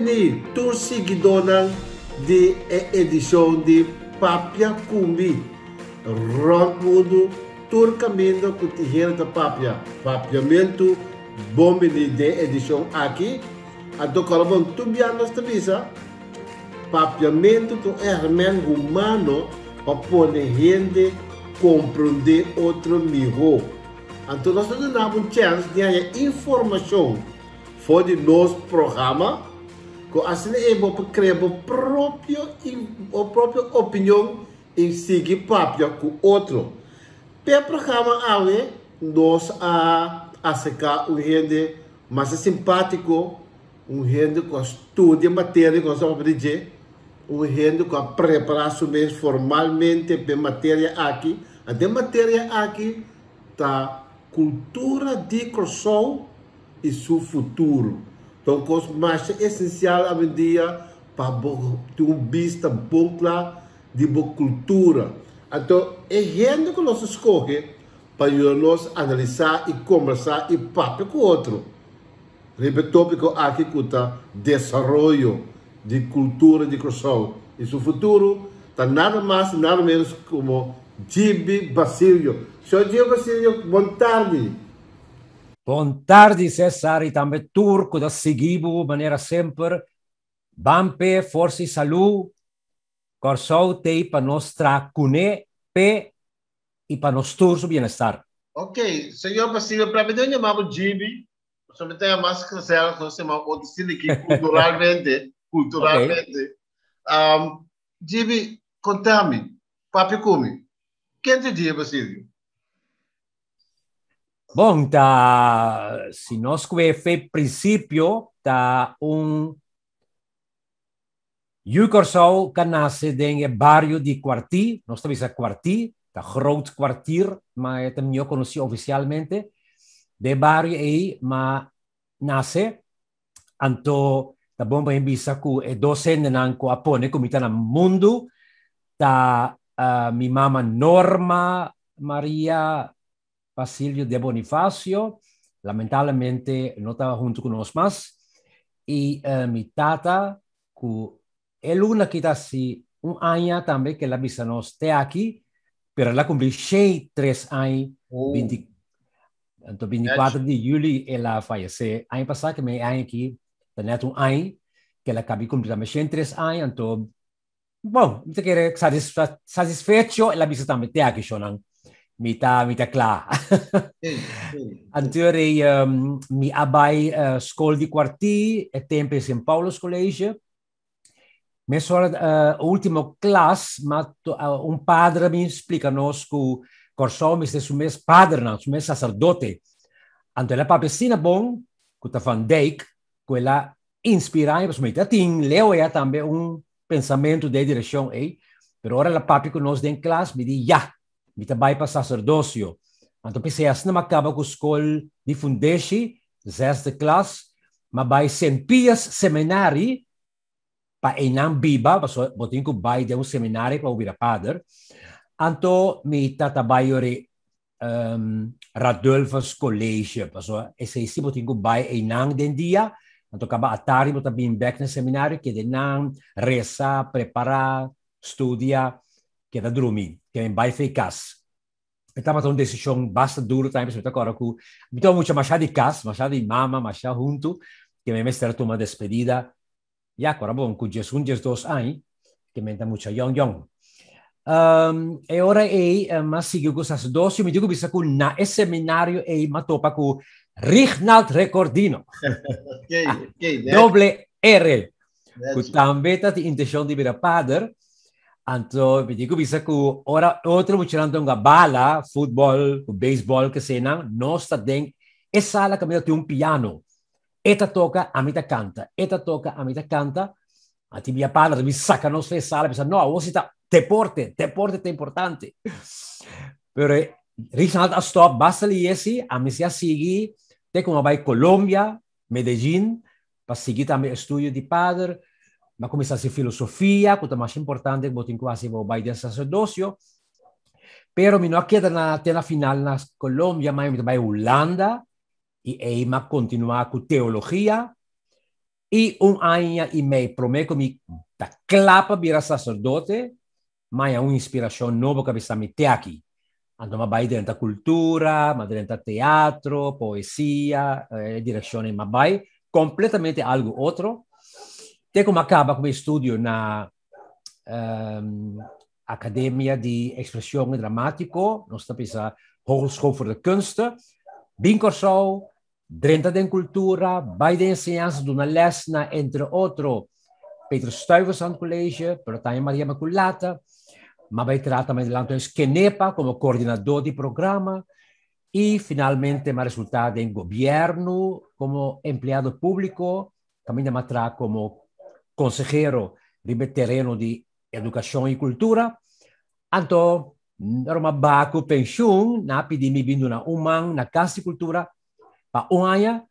bem, tu seguidor de edição de Papia Kumbi. Rondmundo, tur caminho com o terreno da Papia. Papiamento, bom bem de edição aqui. A do colabão tubianos da visa. Papiamento do hermen humano para poder gente compreender outro melhor. Então nós temos uma chance de ter informação for de nosso programa, que assim é bom para criar a própria opinião e seguir papia com outro. Pelo programa nós a secar um gente mais simpático, um gente que estuda matéria que nós vamos aprender, um gente que prepara-se mesmo formalmente para matéria aqui. A matéria aqui está cultura de Curaçao e seu futuro. Então, coisa mais essencial hoje em dia para ter uma vista boa de boa cultura. Então, é gente que nós escolhe para nós analisar e conversar e papo com o outro. O tópico aqui que está desenvolvimento de cultura de Curaçao e seu futuro está nada mais nada menos como Gibi Basilio. Senhor Gibi Basilio, boa tarde. Boa tarde, César, e também turco da Seguibo, maneira sempre. Bampe, força e saúde. Corsou tem para nós tracuné, pé e para nós todos o bem-estar. Ok, senhor Basilio, para mim eu chamava Gibi, somente tem a máscara certa, nós chamamos outro estilo aqui culturalmente. Okay. Gibi, conta-me, papi come. Quem te diz, Basilio? Bom, se nós fez princípio, Corsou que nasce no bairro de Quarti, nós estamos a Quarti, groot kwartier, mas também eu conheci oficialmente, de bairro aí, mas nasce, então, tá bom para embisa que é docente nanco apone como está no mundo, mi mamma Norma Maria Basilio de Bonifacio, lamentablemente no estaba junto con nosotros más, y mi tata, que es una que está así un año también que la visa no esté aquí, pero la cumplí 3 años, 24 de julio ela falleció. Año pasado que me año aquí, tenía un año que la acabé cumplir también 3 años, entonces, bom, te quero satisfecho ela visa também tem aqui, Shonan. Mita claro. Anterior, mi abai school di quarti e tempo in Paulo's College. Me sono ultimo class, ma un padre mi explica nos che Corsou mi su mes padre, no, su mes sacerdote. Anto la papesina bon, che ta van Dijk, quella inspira, per me ting leo ya tambe un pensamento de direção aí, pero ora la papi que nos den classe me di ja, mi tabai pa sacerdócio. Anto pensei assim não acaba com escola de fundeixe, 6e classe, mas vai Saint Pius seminário pa enam biba, botin ko bai de um seminário para ouvir a padre. Anto mi tatabai ore Radulfus College, paso esse si botin ko bai enam den dia. Então, acaba a tarde, eu também back no seminário, que de não rezar, preparar, estudar, que é dormir, que é bem eficaz. Então, uma decisão bastante dura, também, porque agora, então, muito mais de casa, mais de mama, mais junto, que me mestre toma despedida. E agora, bom, com 2 anos, que me dá muito young. E ora, mas sigo com essas doces, me digo, bisa que na seminário, me topa com Rijnald Recordino. Doble R. Que também está de intenção de virar padre. Então, me digo, bisa que ora outro mutirando uma bala, futebol, beisebol, que se não, nós está dentro, essa sala que tem um piano. Eta toca, a mim canta. Eta toca, a mim canta. A ti minha padre me saca nos fez sala, pensa, não, você está deporte é importante. Pero Rijnald a stop, basta li esse, a mim se a seguir, tem como vai Colômbia, Medellín, para seguir também estudo de padre, mas começar a ser filosofia, que é mais importante, que botem quase vai de sacerdócio. Pero mi não queda na final na Colômbia, mas vai Holanda, e aí mas continuar com teologia, E ano e meio, prometo me da clapa vira sacerdote, mas é uma inspiração nova que está me ter aqui. Então, vai dentro da cultura, mas dentro do teatro, poesia, direzione, ma vai completamente algo outro. Até como acaba com o estudo na Academia de Expressão Dramático, nós estamos na Hogeschool voor de Kunsten, Binkershow, dentro da cultura, vai de ensinança de uma lesna, entre outros, Peter Stuyvesant College, pero também Maria Immaculata, mas vai tratar também de Kenepa como coordenador de programa e, finalmente, mais resultado em governo, como empregado público, também vai tratar como consejero de terreno de educação e cultura. Então, norma baco pensión, na pidi vindo na umang na casa de cultura, pa ano,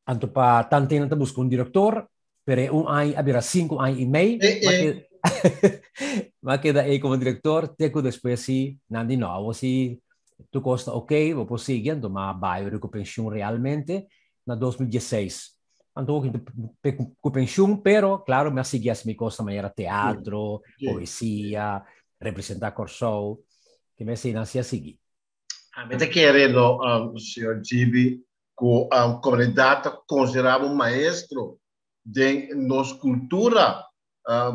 anto pa tante na busco um diretor, pero ano habira 5 anos e meio, mas queda aí como diretor, teco depois si, nandi novo, si tu costa ok, vou prosseguir, então ma baio com pensión realmente na 2016. Então, com pensión, pero, claro, me seguia me costa maneira teatro, poesia, representar corso, que me ensina a seguir. Me te querendo, senhor Gibi, que a comunidade considerava maestro de nossa cultura,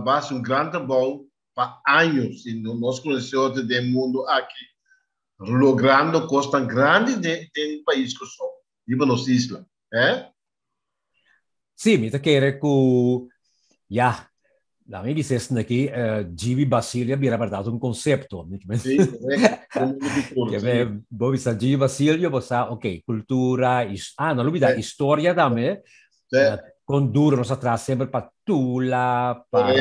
vai ser grande trabalho para anos, e nós conhecemos do mundo aqui, logrando coisas grandes de país que são, e para nossa isla, Sim, me te quero que, já, la mia dicesse aqui, Gibi Basilia vira verdade um conceito. Sim, correto. Que é, vou pensar, Gibi Basilio, você, ok, cultura, não olvidar, história também, conduz nos atrás sempre para Tula, para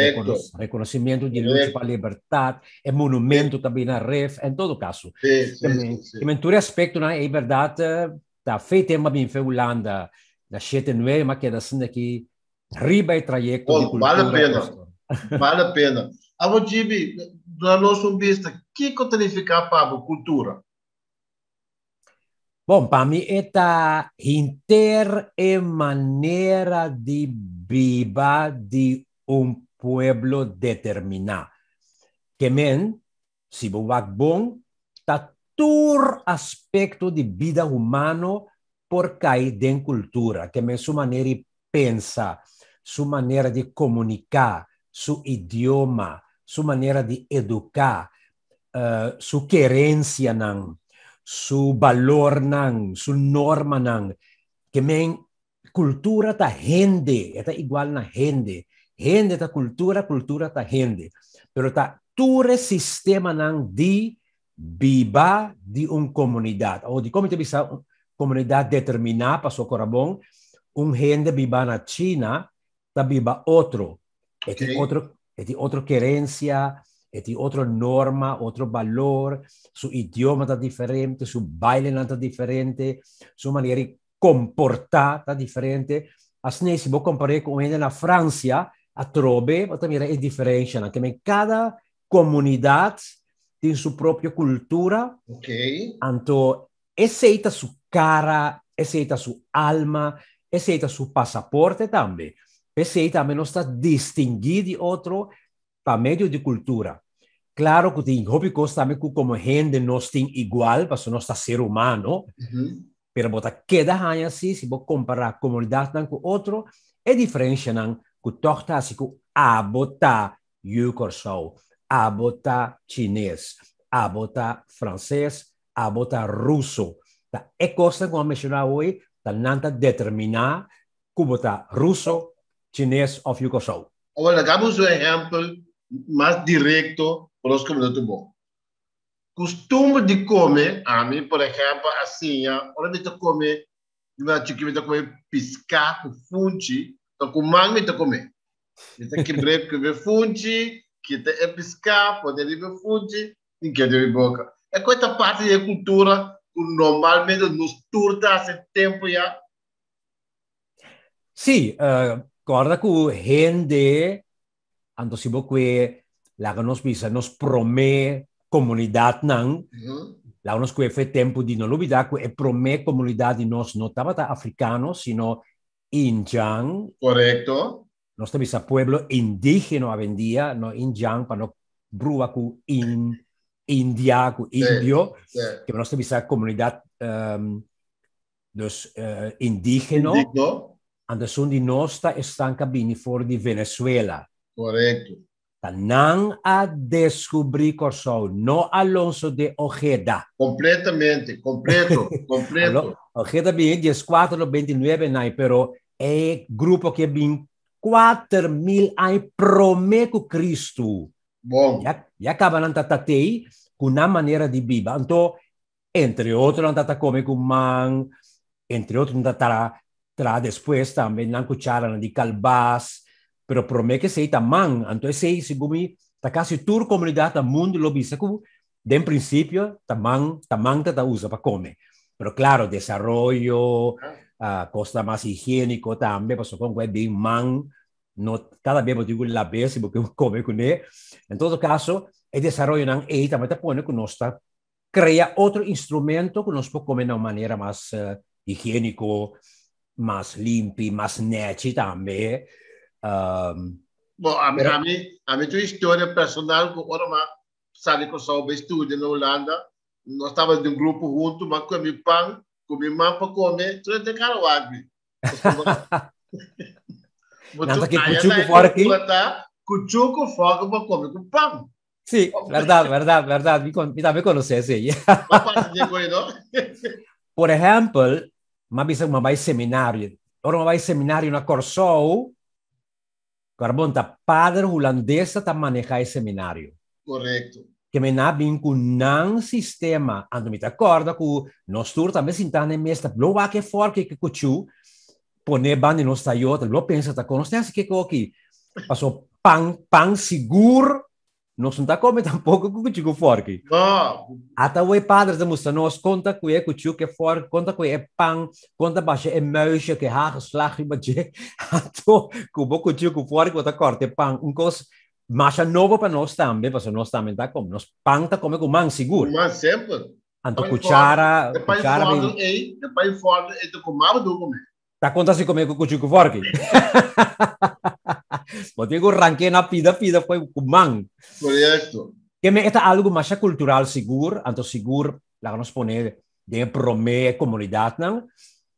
reconhecimento de luta para a liberdade, é monumento também na REF, em todo caso. Que em todo aspecto, é verdade, está feito uma bem feita Holanda, na 7-9, mas que é assim aqui, riba e trajeto de cultura. Vale a pena. Vale a pena. Agora, Gibi, na nossa vista, o que significa para a cultura? Bom, para mim, esta maneira de viver de pueblo determinado. Que men, se você bom, está todo aspecto de vida humano por cair dentro cultura, que men sua maneira de pensar, sua maneira de comunicar, seu idioma, sua maneira de educar, sua querência, su valor su norma que men cultura ta gente, está igual na gente ta cultura ta gente, pero ta todo sistema de viva de comunidade, ou de como te bisa comunidade determinada para so corabon, gente viva na China, ta viva outro, outro querência, tem outra norma, outro valor, seu idioma está diferente, seu baile está diferente, sua maneira de comportar está diferente. Assim, se você comparar com ele na França, a trobe, você mira a diferença, que cada comunidade tem sua própria cultura, então, aceita sua cara, aceita sua alma, aceita seu passaporte também. Aceita também não está distinguido de outro, para meio de cultura. Claro que tem hobbies também como gente nós tem igual, porque nós está ser humano, pero bota queda assim, se você comparar a comunidade com outro, é diferente não, que toca assim que botar yukorsou, botar chinês, botar francês, botar russo. É coisa como mencionar hoje, tá nada determinar que botar russo, chinês ou yukorsou. Agora, damos um exemplo mais direto para os comunidades bom. Costume de comer, a mim, por exemplo, assim, hora de comer, na chique de comer piscar com fungi, então com mango de comer. Então que breve que vê fungi, que é piscar, pode ver fungi, e que é boca. É coisa parte da cultura que normalmente nos turta há tempo já. Sim, guarda que gente anto si que la que nos promete comunidade não, lá que foi tempo de não olvidar que é promete comunidade nós não estava africanos, sino Injang. Correcto. Nós temos pueblo indígena hoje em dia, no Injang, para não brua com India, com índio, que nós temos a comunidade dos indígenas, onde são de nós estão cabine fora de Venezuela. Correto. Não a descobrir Corsol, não Alonso de Ojeda. Completamente, completo. Ojeda bem 14 29 anos, pero é grupo que bem 4.000 anos prometo Cristo. Bom. E acaba não tatei com uma maneira de viver. Então, entre outros, não tata come com man, entre outros, não tata depois também não cuchara de calbas, pero promete que sei tamang. Então, sei se gumi ta quase toda comunidade do mundo lo bisa como de princípio tamang tata usa para comer. Pero claro, desarrollo, costa mais higiênico também, porque com é bem man, no cada vez eu digo la vez porque come com ele. Em todo caso, o desarrollo não é também tá põe que nós tá cria outro instrumento que nós podemos comer de uma maneira mais higiênico, mais limpo, mais net também. Bom, a minha história personal, com ora mais, sabe que eu só estudo na Holanda, nós estávamos de um grupo junto, mas comi pão, comi mão para comer, tudo de carawagui. Não, que cuchuco fora aqui. Cuchuco fora para comer com pão. Sim, verdade. Me também conhece, sim. Por exemplo, uma vai seminário. Ora, uma vai seminário na Corsol, Carbonta, padre holandês está manejando esse seminário. Correto. Que me na bem com um sistema, ando me acorda com nós todos também sentando nessa, lo va que for que cuchu, pone bande nos tayota, lo pensa tá com nós tem que aqui. Passou pão seguro, nós não tá comendo tampouco com cuchu forte. Até o padre da moça nós conta com é cuchu que for, conta com é pão, conta baixa é muisje que ha geslag imaje. Ato com cuchu com forte com tá corte pão, coisa mas é novo para nós também, porque nós também tá como nós pão tá come com man seguro. Mas sempre. Anto cuchara, depois fora e tu comava do comer. Tá conta se comer com cuchu forte. Porque eu ranquei na pida foi com man. Correto. Que me está algo mais cultural seguro, anto seguro, lá nós põe de promover comunidade não.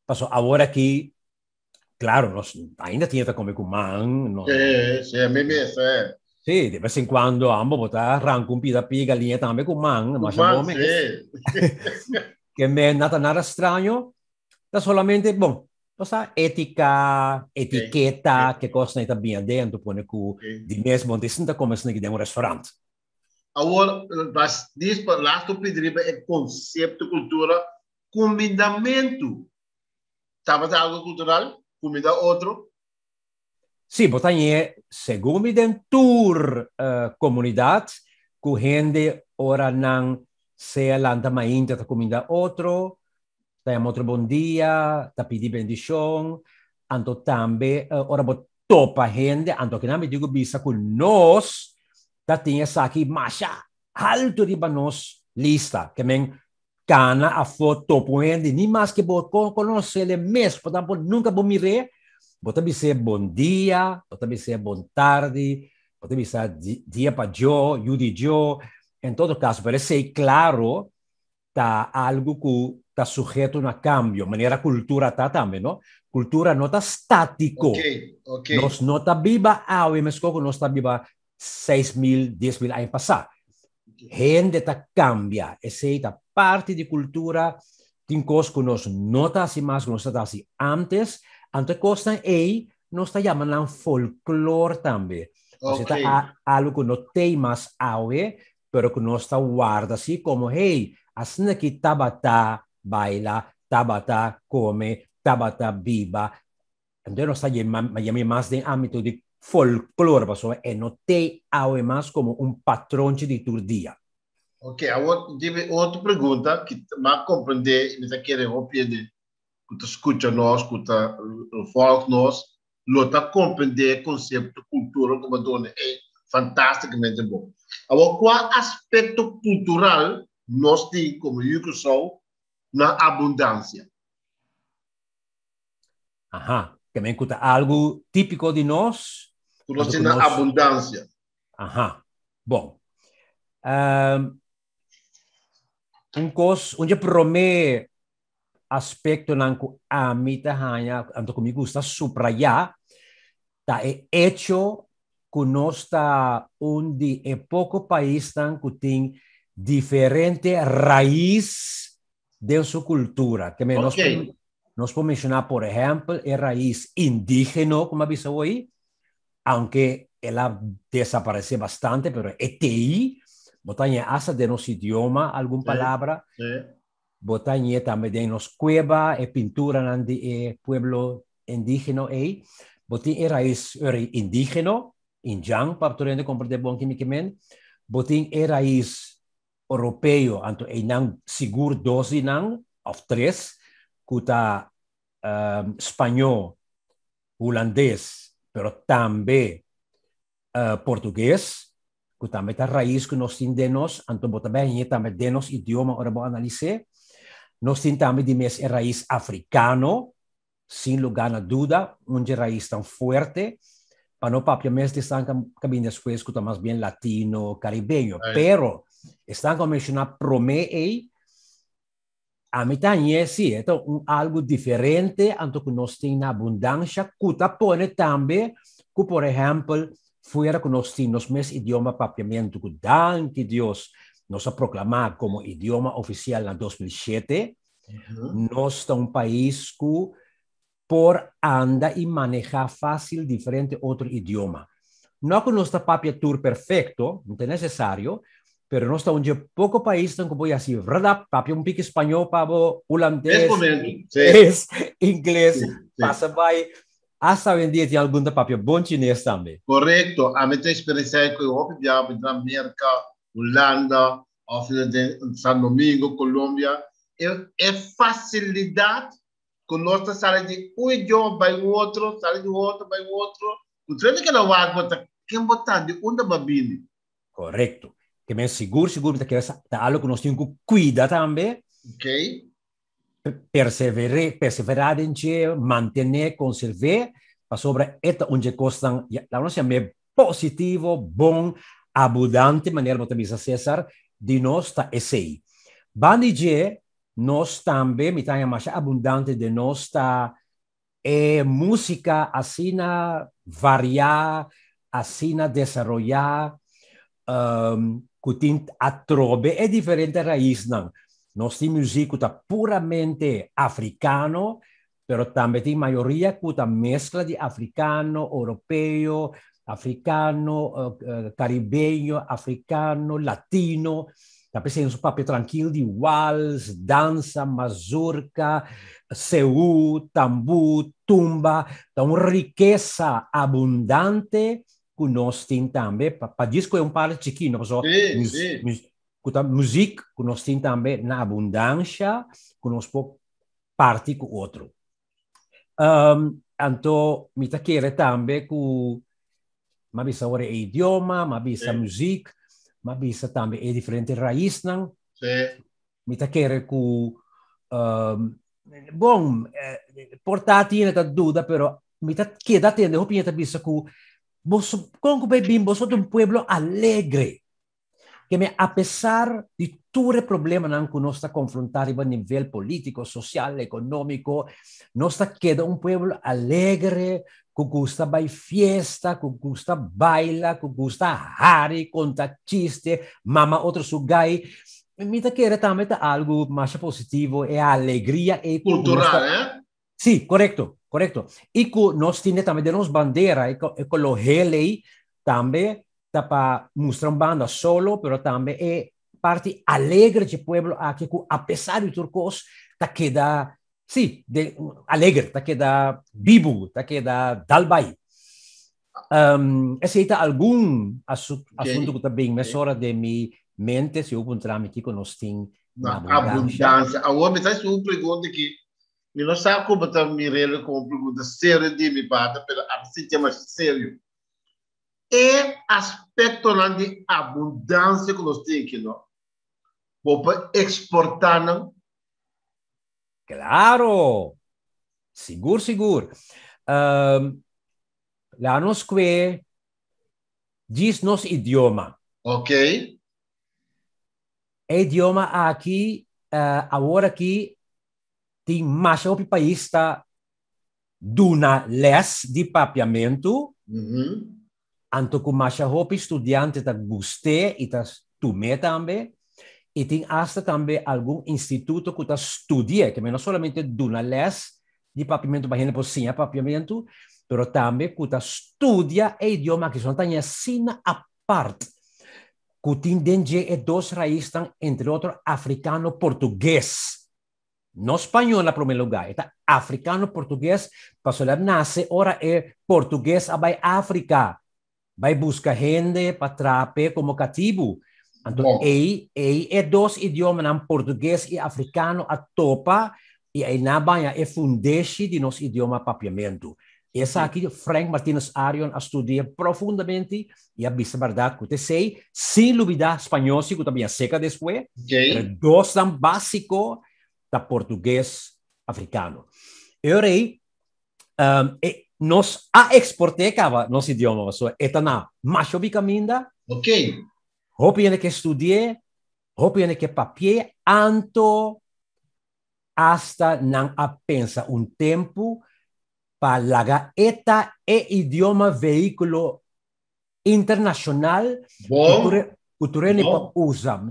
Passou agora aqui, claro, nós ainda tinha que comer com man. Sim, é mesmo, é. Sì, di vez in quando amo votare arranco un pida piga lì tambe con man, ma sì. Che mi è nata strano, da solamente, bon, lo sa, etichetta, che cosa ne sta bene dentro, pone cu di mesmo, di senta come se ne chiede un ristorante. Agora, mas diz para lá tu pedir é conceito cultura, combinamento. Estava algo cultural, comida outro. Sì, botanie, segundo den tour comunidad, cu gente ora non se lanta ma inter ta comunidad otro, tayam otro bon dia, ta pidi bendición, anto tambe ora bot topa gente, anto que nami digo bisa cu nos, ta tinha saki masha alto di banos lista, que men cana a foto gente, ni mais que bot conocer le mes, portanto nunca bom mire. Pode dizer bom dia, pode dizer bom tarde, pode dizer dia para eu de eu. Em todo caso, para ser claro, tá algo que está sujeito a cambio. Maneira cultura tá também, não? Cultura não está estático. Ok. Nós não está viva, mas como nós está viva 6.000, 10.000 anos passar. Gente tá cambia. Essa é a parte de cultura tem coisas que nós não está assim mais, que nós está assim antes. Ante costa e nós está chamando folclore também. Você está algo que não tem mais auge, pero que nós está guarda assim como hey, assim que tabata baila, tabata come, tabata viva. Então nós está chamando mais de âmbito de folclore, porque não tem auge mais como patrão de dia. Ok, agora outra pergunta que mais compreender, mas aqui é opinião. Que escuta nós, escuta o folk nós, luta compreender o conceito de cultura como dona é fantasticamente bom. Agora, qual aspecto cultural nós temos como Microsoft na abundância? Aha. também cuta algo típico de nós. Nós temos abundância. Aham. Bom. Onde promete aspecto nanku amita hanya anto comigo gusta subrayar ta é hecho que nós está onde é pouco país que tem diferente raiz de sua cultura. Que nós podemos mencionar, por exemplo, a raiz indígena, como avisou aí, aunque ela desapareceu bastante, pero é TI, botanha asa de nosso idioma, alguma palavra, botanha também de nos cueva, e pintura de pueblo indígena aí, botin a raiz indígena, Injang, para tu rende compreender bom quimicamente, botin a raiz europeu, anto e não seguro 12 não, ou 3, cuta espanhol, holandês, pero também português, que também a raiz que nós temos de nós, anto também também de nós idioma, ora vou analisar, nós temos também de mes raiz africano, sem lugar na dúvida, onde raiz tão forte, para não propriamente estão caminhando depois que mais bem latino, caribenho, pero estão a mencionar promete a mitad sí, então algo diferente, anto que nós temos na abundância, que pone também, que por exemplo, fora que nós temos nos idioma propriamente, que danke Deus, nós proclamar como idioma oficial em 2007, nós estamos país que por anda e manejar fácil diferente outro idioma. Não que nós está papia tour perfeito, não é necessário, pero nós estamos um pouco país que vou assim, verdade, papia pique espanhol, pavo holandês, inglês, passa vai, hasta hoje em dia tem algum da papia bom chinês também. Correto, a minha experiência com o viagem na América, Holanda, São Domingo, Colômbia, é facilidade que nós saímos de um idioma para o outro, saímos de outro para o outro. O treino que não vai botar, quem botar de onde babine. Correto. Que é seguro que é algo que nós temos que cuidar também. Ok. Perseverar em que, manter, conservar, para sobre esta onde costam, a nossa é positivo, bom, abundante, maneira como você César, de nós está esse. Bandige, nós também, me tem mais abundante de nós está música assim na variar, assim na desenvolver, que tem a trobe é diferente da raiz, não. Nós temos música que é puramente africano, pero também tem maioria que é mescla de africano, europeu, africano, caribenho, africano, latino. Também tem um papel tranquilo de waltz, dança, mazurca, seu, tambu, tumba. Então, riqueza abundante que nós temos também. Para disco é parte chiquinho, música que nós temos também na abundância, que nós podemos partir com o outro. Então, me quero também que uma vez o idioma, uma vez a música, uma vez também é diferente raiz, não? Me quero que bom, portátil é dúvida, pero me queda tendo opinião também que como bem, vos sos um pueblo alegre. Que apesar de todo o problema que nós está confrontando a nível político, social, econômico, nós queda um pueblo alegre, que gosta de fiesta, que gosta de baila, que gosta de hari, conta chiste, mama outro sugai. Me quer também algo mais positivo, é a alegria cultural, Sim, correto. E que nós temos também de nossa bandeira, e com o relay também, para mostrar uma banda solo, pero também é parte alegre do pueblo aqui, que apesar de turcos, está queda, sim, alegre, está queda vivo, está queda dalbai. Esse é algum assunto que também me sobra de minha mente, se eu encontrar aqui que nós temos na abundância. Agora, me faz uma pergunta que eu não sei como está me relendo com uma pergunta séria de minha parte, mas assim é mais sério. É aspecto de abundância que nós temos aqui, não? Para exportar, não? Claro! Seguro. lá nos que diz nos idioma. Ok. Idioma aqui, agora aqui, tem mais o país está duna les de papiamento, anto com mais o estudante está guste e está tume também, e tem hasta também algum instituto que está estudia, que não somente duna les de papiamento, para gente sim papiamento, pero também que está estudia idioma que são tão assim a parte. Que tem dentro de dois raízes, entre outros, africano-português. Não espanhol, em primeiro lugar. É africano-português, para nasce, ora é português, vai África. Vai buscar gente para traper como cativo. Então, é dois idiomas, português e africano, a topa, e aí na banha é fundeixe de nosso idioma papiamento. Essa aqui, Frank Martínez Arion, estudia profundamente e a bisa verdade que você sei, sem dúvida, espanhol, se que também seca depois, dois são básicos da português africano. Eu rei, nós a exportei nosso idioma, é na macho bicaminda, hope que estudie, hope que papier, anto hasta não a pensa tempo para eta idioma veículo internacional cultura ne pa usa.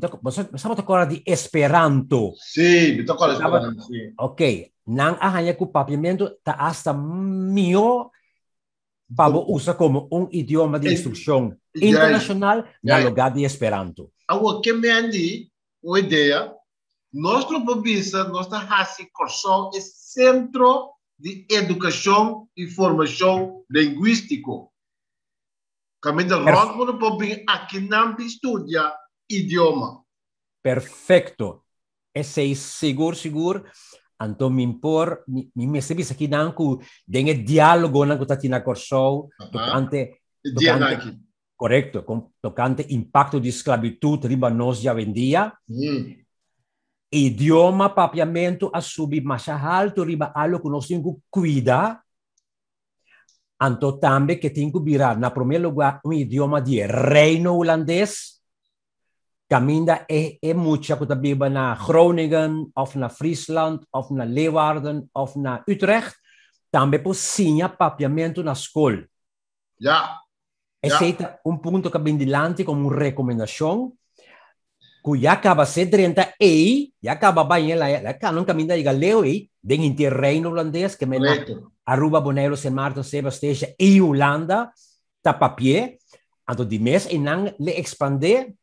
Estamos agora de Esperanto. Sim, me tocou Esperanto. Ok, não arranha com papiamento tá hasta mio para usa como idioma de instrução internacional na lugar de Esperanto. Agora que me andi uma ideia, nosso pobisa, nossa raça corção é centro de educação e formação linguístico. Caminho Rosmo Bobin aqui não estuda idioma. Perfeito. Esse é seguro. Então, me impor, me serviço aqui não que tenha diálogo não que está na corção, tocante, correto, tocante impacto de esclavitud riba nós já vendia. Idioma, papiamento, a subir mais alto, riba algo que nós temos que cuidar. Então, também que tem que virar, na primeiro lugar, idioma de reino holandês. Caminda é muito que vive na Groningen, ou na Friesland, ou na Leeuwarden, ou na Utrecht. Também por sim, papiamento na escola. Esse é ponto que vem dilante como uma recomendação. Que já acaba ser 30 e já acaba bem lá não caminha de galeu e tem terreno holandês que me Aruba, Bonaire, Sint Maarten, Sebastian e Holanda tá papier então de mês e não le expander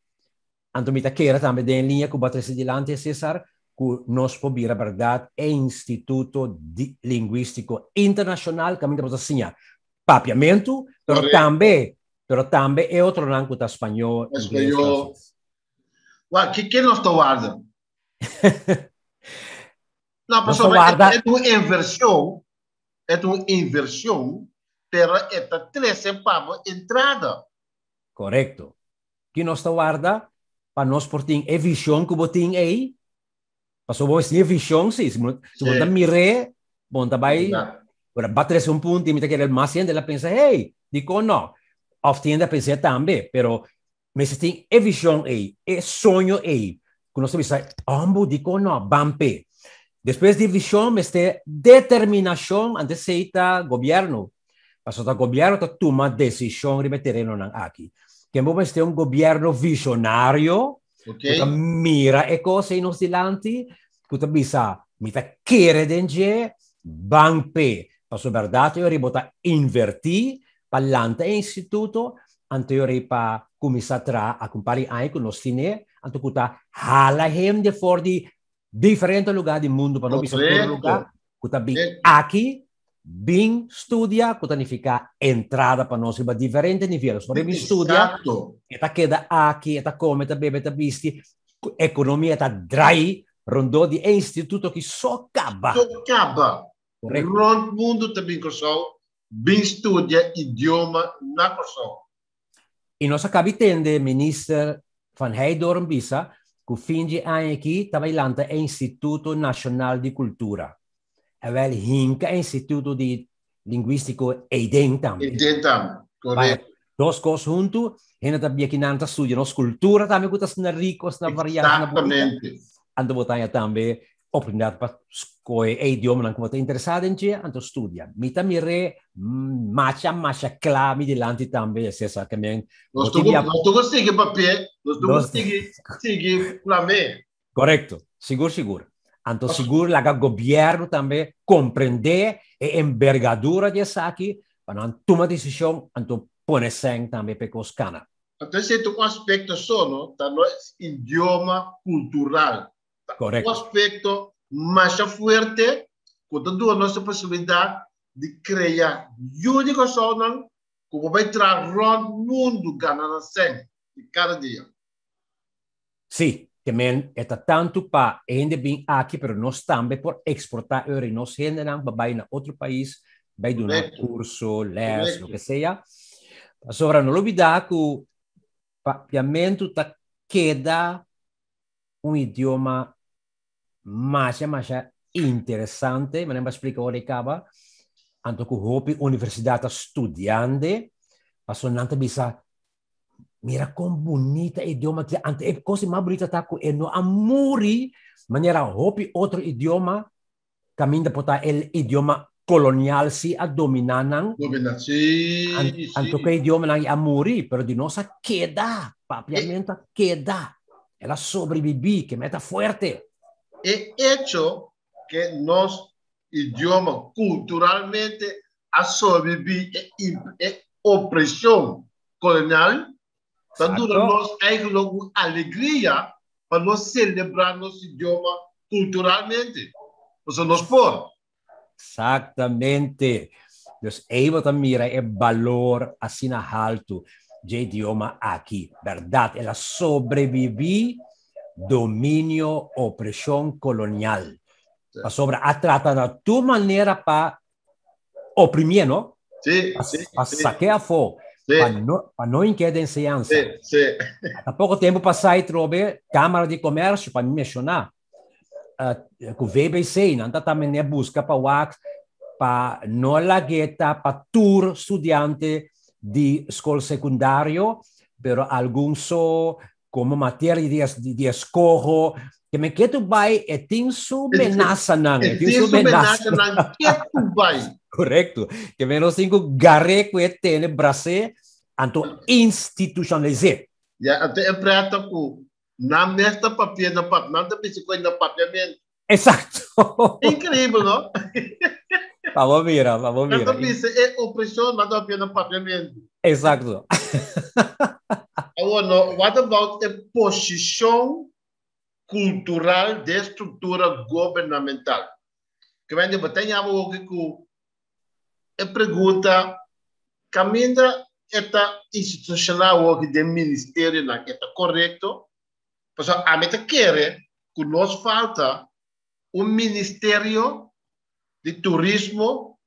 então me tá queira também de linha que bater dilante César que nós pobira verdade é Instituto Linguístico Internacional caminha para assim papiamento pero também é outro não que tá espanhol inglês francês. O que nós estamos guardando? Não, pessoal, é uma inversão, pero é três para entrada. Correto. Que nós estamos guardando para nós portem a visão que botem aí. Passou você a visão, se você mire, bom, também, para bater ponto e me querer mais gente, ela pensa, hey, digo não. Often pensa também, pero mas tem a visão aí, é sonho aí. Quando nós pensamos, digo não, bampe. Depois de visão, mas tem determinação, antes de ir governo. Passou o governo a tomar decisão de meter aqui. Que vamos ter governo visionário, que mira a coisa em nos dilante, que bisa, me querer dentro, bampe. Passou a verdade, eu vou invertir, para lanta instituto, anterior para começar a comparar aí com nós cine, então que tá hala gente for de diferentes lugares do mundo para não visitar todo lugar, que tá bem aqui, bem estudia, que tá ficar entrada para nós para diferentes níveis. Para bem estudia, está queda aqui, está come, está bebe, está viste, economia está dry, rondou de instituto que só acaba. Rond mundo também com só, bem estudia idioma na corção. E nós acabamos tendo ministro Van Heidorn Bisa, que fim de ano aqui trabalhando no Instituto Nacional de Cultura. É o Instituto de linguístico EIDEN também. EIDEN também, correto. Duas coisas juntos, a gente também aqui na estudia nossa cultura, também que está rico, está variado, exatamente. Ando botar também oportunidade para escolher idioma não que você interessado em dia, então estudia. Me também macha claro me delante também, é essa também. Nós estamos seguindo papel, nós estamos seguindo para mim. Correto, seguro. Então seguro lá que o governo também compreender a envergadura dessa aqui para não tomar decisão, então põe sangue também para os canas. Então esse é um aspecto só, não? Tá no idioma cultural. Correto. Um aspecto mais forte, quando dá a nossa possibilidade de criar educação, como vai trazer o mundo ganhando sangue de cada dia. Sim, também é tanto para ainda bem aqui, mas nós também por exportar euro e nós ainda não vai na outro país, vai dar um curso, les, o que seja. Sobre não olvidar que o papiamento está queda um idioma mais interessante, mas não vou explicar o que acaba. Anto que hopi universidade studiante, passou não bisa mira como bonita idioma que ante é coisa mais bonita tá com é no amori maneira hopi outro idioma caminha para o idioma colonial si a dominanang anto que idioma não amori pero de nossa queda papiamento queda ela sobrevive que meta forte é hecho que nós idioma culturalmente a sobreviver é opressão colonial, tanto nós temos alegria para nós celebrar nosso idioma culturalmente. Você nos pôr. Exatamente. Dus even também é valor assim alto de idioma aqui, verdade? Ela sobrevive domínio, opressão colonial. Sobre a tratar da tua maneira para oprimir, não? Sim. Para saquear fora. Para não inquietar ensinança. Sim. Há pouco tempo passei trouxe Câmara de Comércio para me mencionar. Com o VBC, não está também a busca para o para não lagueta para tour estudante de escola secundária, pero alguns só como matéria de escorro, que me que tu vai e tem sumenaça não, tem sumenaça não que tu vai. Correto, que menos cinco garre que tem no Brasil, anto institucionalizar. Já até é prata com na mesta papel na papel, não tem biscoito na papel. Exato. Incrível, não? Vamos ver. Não pensa é opressão, mas não na papel. Exato. Agora, what about a posição cultural de estrutura governamental? Que vem de batalha algo que a pergunta caminha esta institucional ou de ministério não está correto? Porque a meta quer que nos falta ministério de turismo,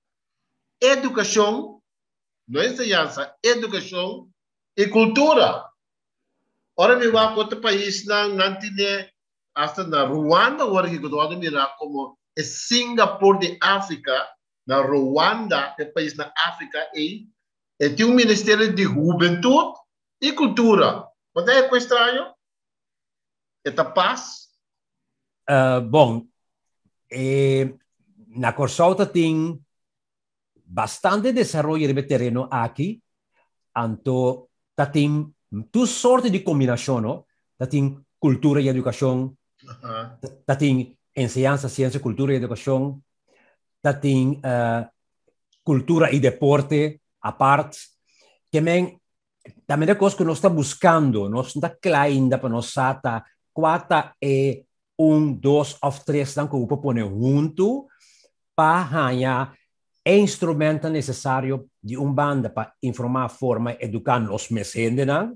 educação, não é ensinança, educação e cultura. Ora, me vai outro país não tem hasta na Ruanda, agora que eu mirar como é Singapura de África, na Ruanda, é país na África, e tem ministério de juventude e cultura. Mas é que estranho? É paz? Bom, na Corsolta tem bastante desenvolvimento de terreno aqui, então tem duas sortes de combinação, não? Tem cultura e educação, tem ensinança, ciência, cultura e educação, tem cultura e deporte a parte, também é coisa que nós estamos buscando, nós estamos claro ainda para nós saber quatro é 1, 2 ou 3 que o pôr junto para ganhar instrumento necessário de banda para informar, formar, educar os mecenas,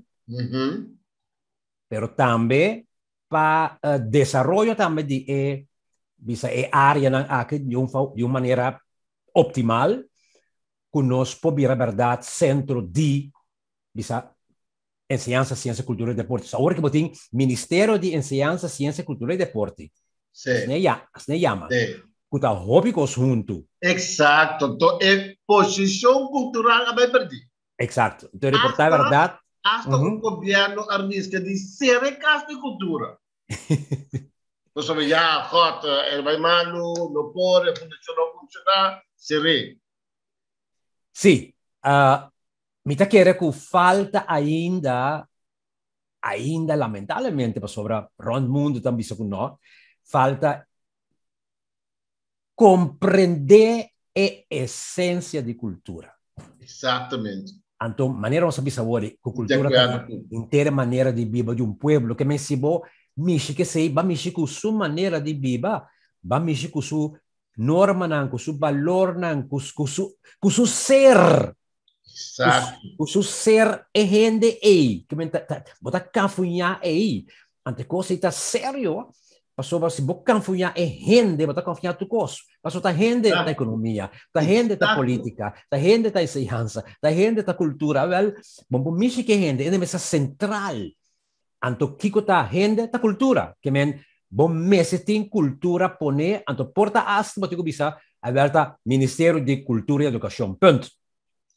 pero também para desenvolver também de área de uma maneira optimal, que nós podemos, verdade, centro de ensinança, ciência, cultura e deporte. Agora que tem Ministério de Ensinança, Ciência, Cultura e Deporte. Assim chama. kuta hobby junto. Exacto. Então, é posição cultural a vai perder. Exacto. Então, reportar a verdade. Hasta o governo arrisca de ser casa de cultura. Então, já, rota, ele vai malo, não pode, a fundação não funciona, será. Sim. Mi ta chiede che falta ainda lamentavelmente, per sopra rond mundo também isso no, falta compreender a essência de cultura. Exatamente. Então, maneira não sabe saber que De cultura acordo tem com. inteira maneira de viver de um pueblo que me sibo mishi que sei, ba mishi com sua maneira de viver, ba mishi com sua norma nan, com seu valor nan, com seu ser. Exato. O seu ser é rende aí, que bota cafunha aí, ante coisa está sério, passou se boca cafunha é rende, bota confiar tu coisa, passou tá rende da economia, tá rende da política, tá rende da ciência, tá rende da cultura, well, bom mishi que rende, é mesa central, anto kiko tá rende da cultura, que men bom mesa tem cultura pone, anto porta as, botigo bisa, aberta Ministério de Cultura e Educação, ponto.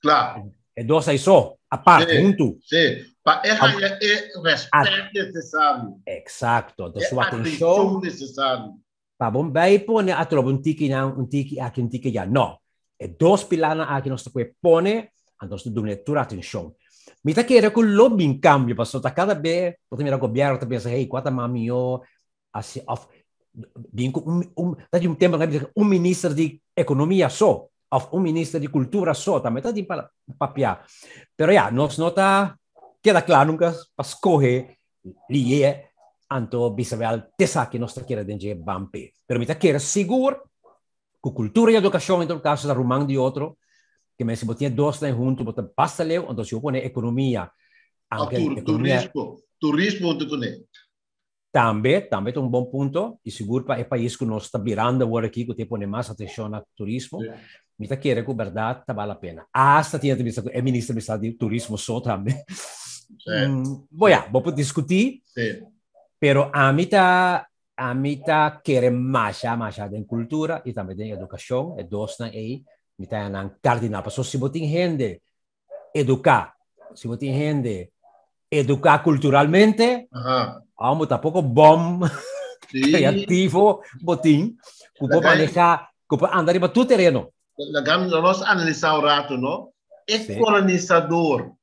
Claro. E dois aí só, a parte, junto. Sim, para errar é respeito necessário. Exato, da É sua atenção atenção. necessária. Para bom, vai pôr a troca um tique não, um tique aqui, um tique já. Não. É dois pilares aqui nós temos que pôr, então nós temos que ter atenção. Me tá querendo que o lobby em cambio, passou tá cada vez, o primeiro governo tá pensando, hey, quanto mami eu, assim, tá de um tempo, ministro de economia só, ou ministro de cultura só, também tá de papiar. Pero já, nós não tá, queda claro nunca, para escorrer, lié, anto bisabel, tesa que nós tá querendo dizer bampe. Pero me tá querendo seguro, que cultura e educação, em todo caso, tá rumando de outro, que me se botinha dois juntos, botar basta leu, então se eu pôr economia, economia, turismo tu conhece. Também é um bom ponto, e seguro para o país que nós está virando agora aqui, que tem põe mais atenção ao turismo, me está querendo que a verdade tá vale a pena. Hasta tinha é ministro de turismo só também. Vou discutir, pero a mim tá querendo mais em cultura e também em educação, e dois na aí, me tá na cardinal, porque se você tem gente educar, se você tem gente educar culturalmente, vamos tampoco bom criativo botim que pode manejar, que pode andar em todo terreno. Nós analisar o rato, não? É colonizador.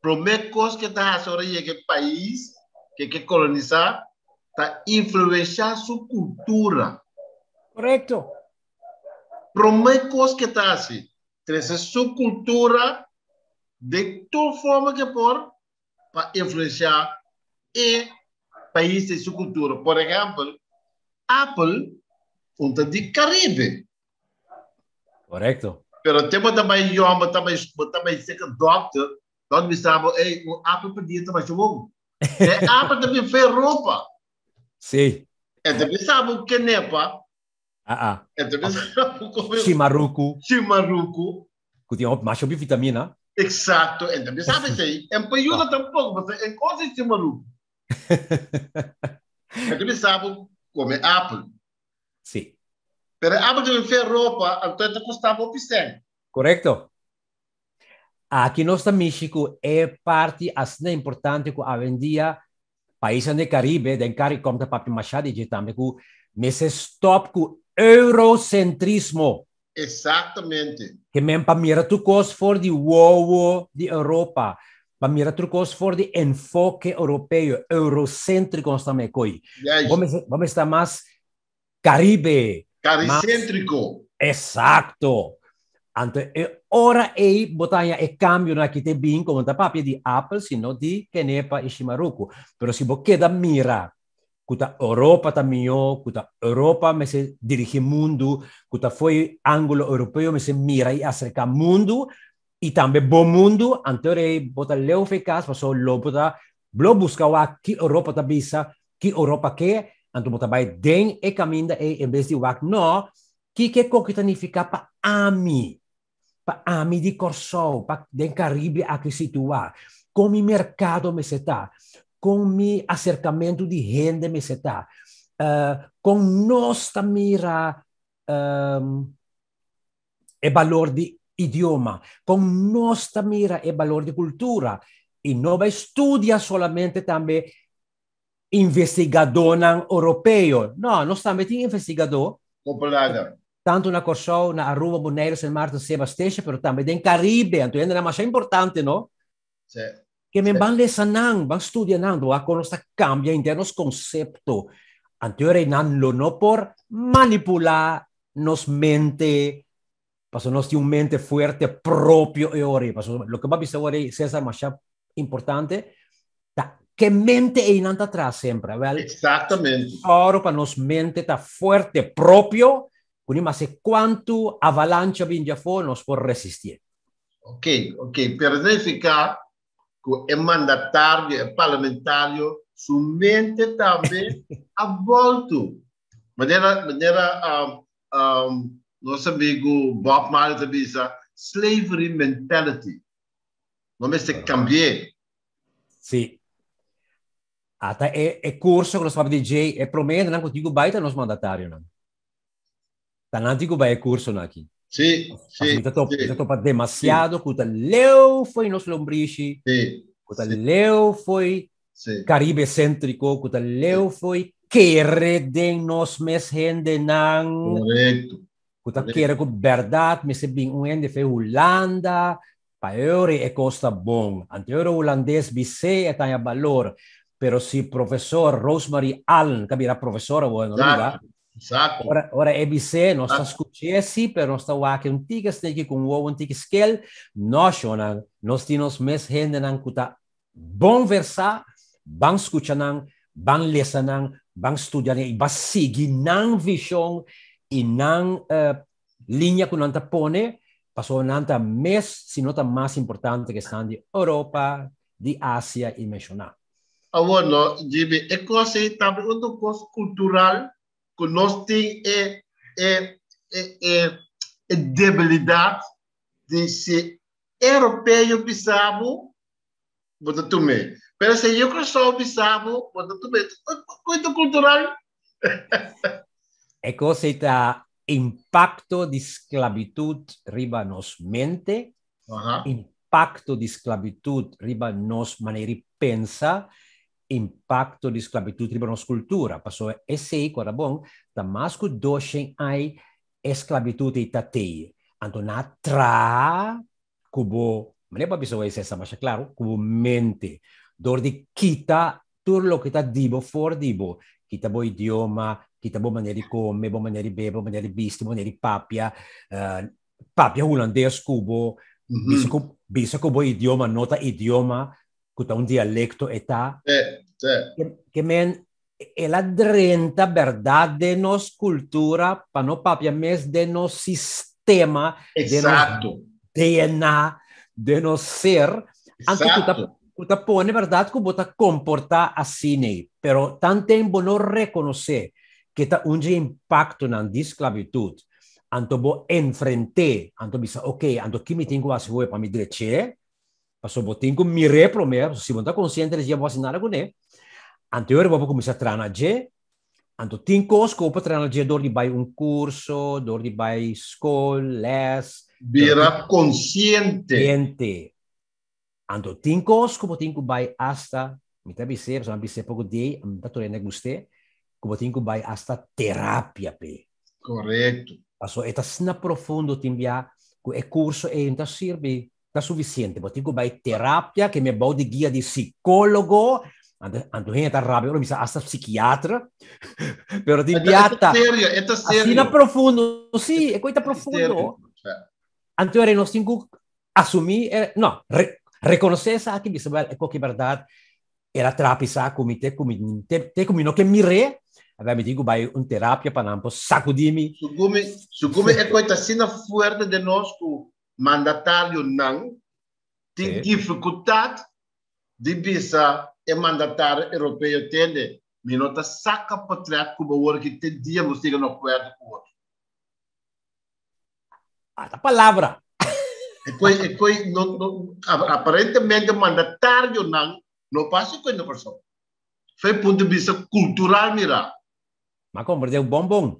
Promete coisas que está sobre aquele país que quer colonizar, está influenciar sua cultura. Correto. Promete coisas que está assim, crescer sua cultura de toda forma que for para influenciar e país e sua cultura. Por exemplo, Apple, de Caribe. Correto. Pero temos também também ser que doctor, nós me sabemos, o Apple podia também chamar. Apple também fez roupa. Sim. É também sabe o que é pá. É também sabe como Chimaruco. Que tinha mais sobre vitamina. Exato. É também sabe isso aí. É período tampouco, mas é coisa de chimaruco. É também sabe como é Apple. Sim. Pero Apple também fez roupa, então custava o piscina. Correto. Aqui no México é parte assim importante que hoje em dia países do Caribe, den Caribe como da Papi Machado e também que mas stop com eurocentrismo. Exatamente. Que mesmo para mirar tu coisa for de wow de Europa, para mirar tu coisa for de enfoque europeu, eurocêntrico também coi. Vamos estar mais Caribe. Caricêntrico. Exato. Então, ora é botar e cambio na que tem bem como da papia de Apple, sino de Kenepa e Shimaruku. Pero se você queda mira, que a Europa também, que a Europa me se dirige mundo, que foi ângulo europeu me se mira e acerca mundo e também bom mundo. Então, botar leu eficaz, passou lo botar, lo buscar que Europa tá bisa, que Europa quer, então botar vai den e caminho e em vez de wak no, que significa para ami. Para ami di Corso, para den Caribe aqui situar, com o mercado me se tá, com o acercamento de renda me se tá, com nós mira e valor di idioma, con nostra mira e valor di cultura. E non studia solamente também investigador europeo. No, non sta mettendo investigador. Populada. Tanto na Corsol, na Aruba, Bonaire, San Martin, Sebastião, pero também tem Caribe. Então, ainda é mais importante, não? Sim. Que me van lesanang, van studianando, a conosca cambia internos concepto. Anteriore nan lo no por manipular nos mente, paso nos tiene un mente fuerte propio e ore. Paso lo que va a pensar ore César más importante, que mente e inanta atrás sempre, well? Exatamente. Solo para nos mente ta fuerte propio, quindi ma se quanto avalanche vinja fuori nos può resistere. Ok. Per verificare que é mandatário, é parlamentário, somente também a volta. Maneira nosso amigo Bob Marley também diz, slavery mentality. Não é se cambiar. Sì. Até é curso que nós falamos DJ, é prometo, não contigo baita nos mandatário, não. Tá não contigo baita curso aqui. Sim. Tá topa demasiado, que o leu foi nos lombriche, que o leu foi Caribe cêntrico, que o leu foi querer nos mes gente não. Correto. Que o querer com verdade, mas se bem gente foi Holanda, para euro é costa bom. Anterior holandês bise é tanha valor. Pero se professor Rosemary Allen, que era professora, bueno, Exato. Ora EBC, nós está escutando sim, pero nós está aqui um tique, aqui com um tique scale, nós temos mais gente não que está bom versar, bom escutar não, bom ler não, bom estudar e bom seguir não visão e não linha que não está pone, passou não está mais, se não está mais importante que estão de Europa, de Ásia e mencionar. Agora, Jimmy, é coisa também outra coisa cultural que nós temos debilidade de ser europeu pisado, bota tu me. Mas se eu que sou pisado, bota tu me. Coisa cultural. É coisa da impacto de esclavitud riba nos mente, impacto de esclavitud riba nos maneira de pensar, impacto de esclavitud riba nos cultura. Passou esse quando bom, da mais que doxem ai esclavitud e tatei. Então na tra cubo, mas para pessoa essa mais claro, cubo mente, dor de quita tudo lo que está dibo for dibo, quita bo idioma, quita bo maneira de comer, bo maneira de beber, bo maneira de vestir, bo maneira de papia, papia holandês cubo, bisa cubo idioma, nota idioma, que un dialecto está que men ela drenta verdade de nos cultura para no papia mes de nos sistema de nos DNA de nos ser anto que pone verdade que bota comportar assim né pero tanto tempo não reconhecer que tá impacto na esclavitud anto bo enfrente anto bisa ok anto que me tenho a se para me direche passou botinho com mire primeiro, se você está consciente de que você nada com ele, anterior vou começar a treinar je, anto tem coisas que eu treinar je dor de vai curso, dor de vai escola, les, vira consciente, anto tem coisas que eu tenho que vai hasta, me tá bise, só bise pouco de, me tá tornando gostei, que eu tenho que vai hasta terapia pe. Correto. Passou eta sna profundo timbia, que é curso e então serve está suficiente, porque tenho que terapia que me dá de guia de psicólogo, ando gente está rápido, não precisa hasta psiquiatra, pero de viata, assim na profundo, sim, é coisa profundo. Então nós temos que assumir, não, reconhecer essa aqui, é qualquer verdade, era terapia como te como não que mire, agora me digo vai terapia para não sacudir-me. Sugume é coisa assim na força de nós mandatário não tem dificuldade de bisa é mandatário europeu tende minota saca patriarca como o que tem dia você não pode com outro a palavra aparentemente mandatário não passa com a pessoa foi ponto de vista cultural mira mas como deu bom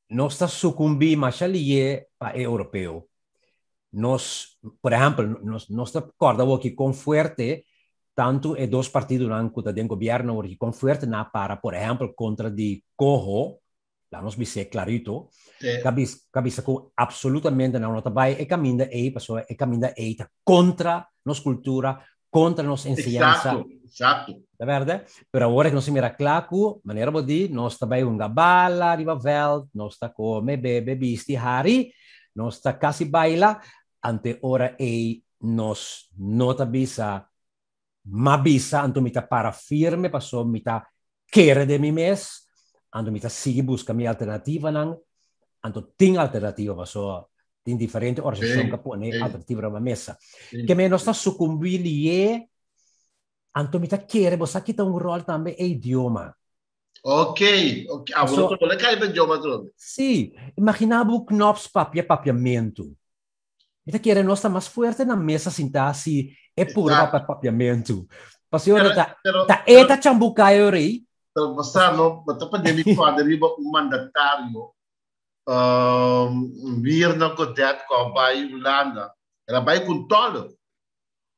nós está sucumbi mais ali para europeu. Nós, por exemplo, nós está acordado que com forte tanto é dois partidos não que tem governo que com forte na para, por exemplo, contra de Corro, lá nós visse clarito, cabeça com absolutamente não nota vai e caminha aí pessoa e caminha aí contra nossa cultura, contra nossa ensinança. Exato. É verdade? Pero agora que nós se mira claro, maneira de nós também uma bala, riba veld, nós está come, bebe, bisti, hari, nós está quase baila, ante ora e nós nota bisa, ma bisa, anto mita para firme, passo mita querer de mi mes, anto mita sigue busca mi alternativa, nang, anto ting alternativa, passo ting diferente organização que põe alternativa na mesa. Que me nós está sucumbir anto mita querer, você aqui tem rol também é idioma. Ok. Ah, você não quer idioma todo? Sim, imaginava o knops papiamento. Mita querer nós está mais forte na mesa, assim, é puro papiamento. Passione eta chambucaio rei. Pero você não pode falar de um mandatário vir na codet com a Bahia Holanda. Ela vai com tolo.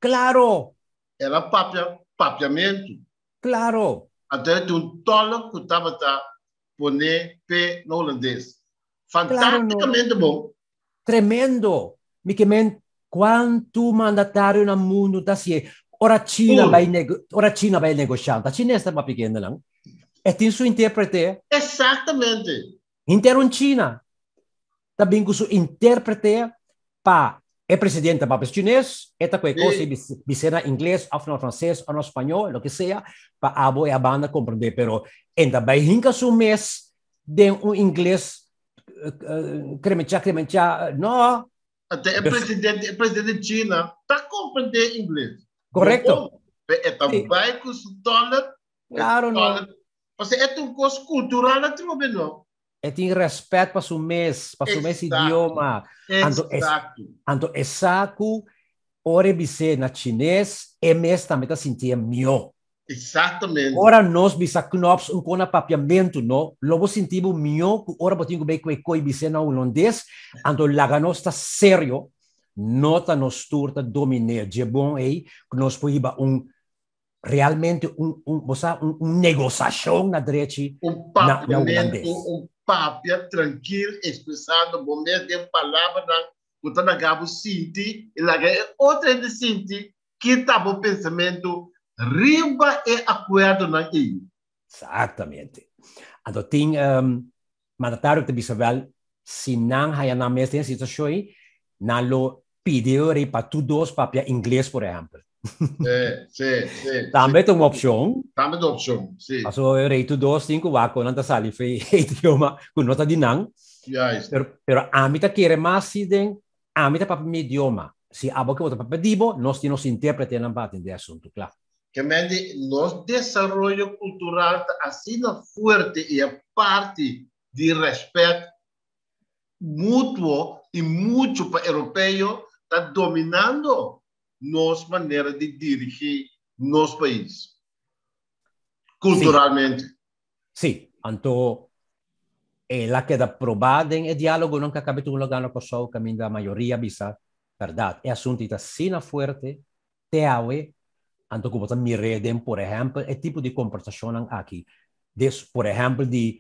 Claro. Ela papiamento. Claro. Até tem tolo que estava poner pé no holandês. Fantasticamente claro, bom. Tremendo. Miquemente, quanto mandatário no mundo está assim? Ora China vai negociar. A China está pequena, não? E tem sua intérprete. Exatamente. Inteiro em China. Também com sua intérprete para o presidente para chinês, esta coisa, bisena inglês, ou no francês, ou no espanhol, o que seja, para a banda compreender. Pero, ainda bem, hinca su mês de inglês, cremencha, não. Até o presidente China está compreendendo inglês. Correto. É também com o dólar. Claro, não. Você é um curso cultural, não? É tem respeito para o mês idioma. Exato. Ando exato, ora você na chinês, e mês também está sentindo melhor. Exatamente. Ora nós bisa knops com papiamento, no? Logo sentimos melhor, ora botinho bem coi você na holandês, ando laga nós está sério. Nota nos turta dominar de bom aí que nós podemos realmente negociação na direita na holandês papia tranquilo expressando bom mesmo de palavra na que na gabo sinti e lá outra de sinti que tá bom pensamento riba e acordo na aí. Exatamente. Então tem mandatário que bisabel se não há na mesma situação na lo pediu para todos papia inglês, por exemplo. Sim. Também tem uma opção. Também tem uma opção, sim. Passo eu rei todos cinco vaco não tá sali foi idioma com nota de não. Pero a mim tá querer mais se den a mim tá papia idioma. Se a boca bota papia dibo, nós temos intérprete na parte de assunto, claro. Que mende nosso desenvolvimento cultural tá assim forte e a parte de respeito mútuo e muito para europeu está dominando nossa maneira de dirigir nosso país culturalmente. Sim, então ela queda provada em diálogo não que acaba de um lugar no pessoal caminho da maioria bisa verdade é assunto está sina forte teawe então como também redem por exemplo é tipo de conversação aqui por exemplo de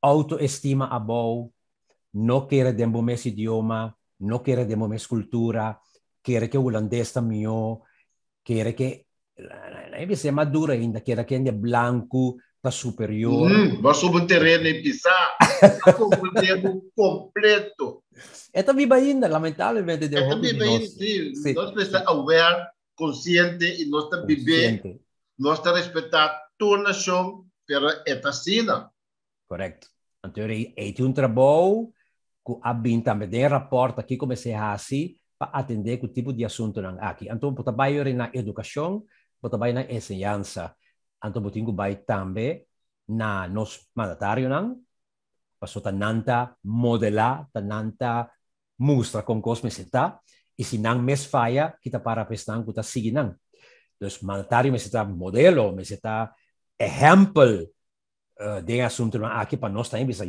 autoestima above não quer de bom idioma não quer de bom cultura quer que o holandês também quer que é madura ainda quer que é branco tá superior mas sobre o terreno e pisar compreendendo completo é também ainda lamentavelmente é também sim nós precisamos aware consciente e nós estamos viver nós estamos respeitar toda a nação pero é assim correto então é trabalho que abin também tem rapport aqui comecei a assim para atender o tipo de assunto nang aqui. Então, pode trabalhar na educação, pode trabalhar na ensinança. Então, pode trabalhar também na nos mandatário nang, para tananta modelar, tananta mostra com cosmecita, e se não mes falha, kita para pestar kita seguir nang. Então, mandatário mesita modelo, mesita exemplo de assunto nang aqui para nós também bisa,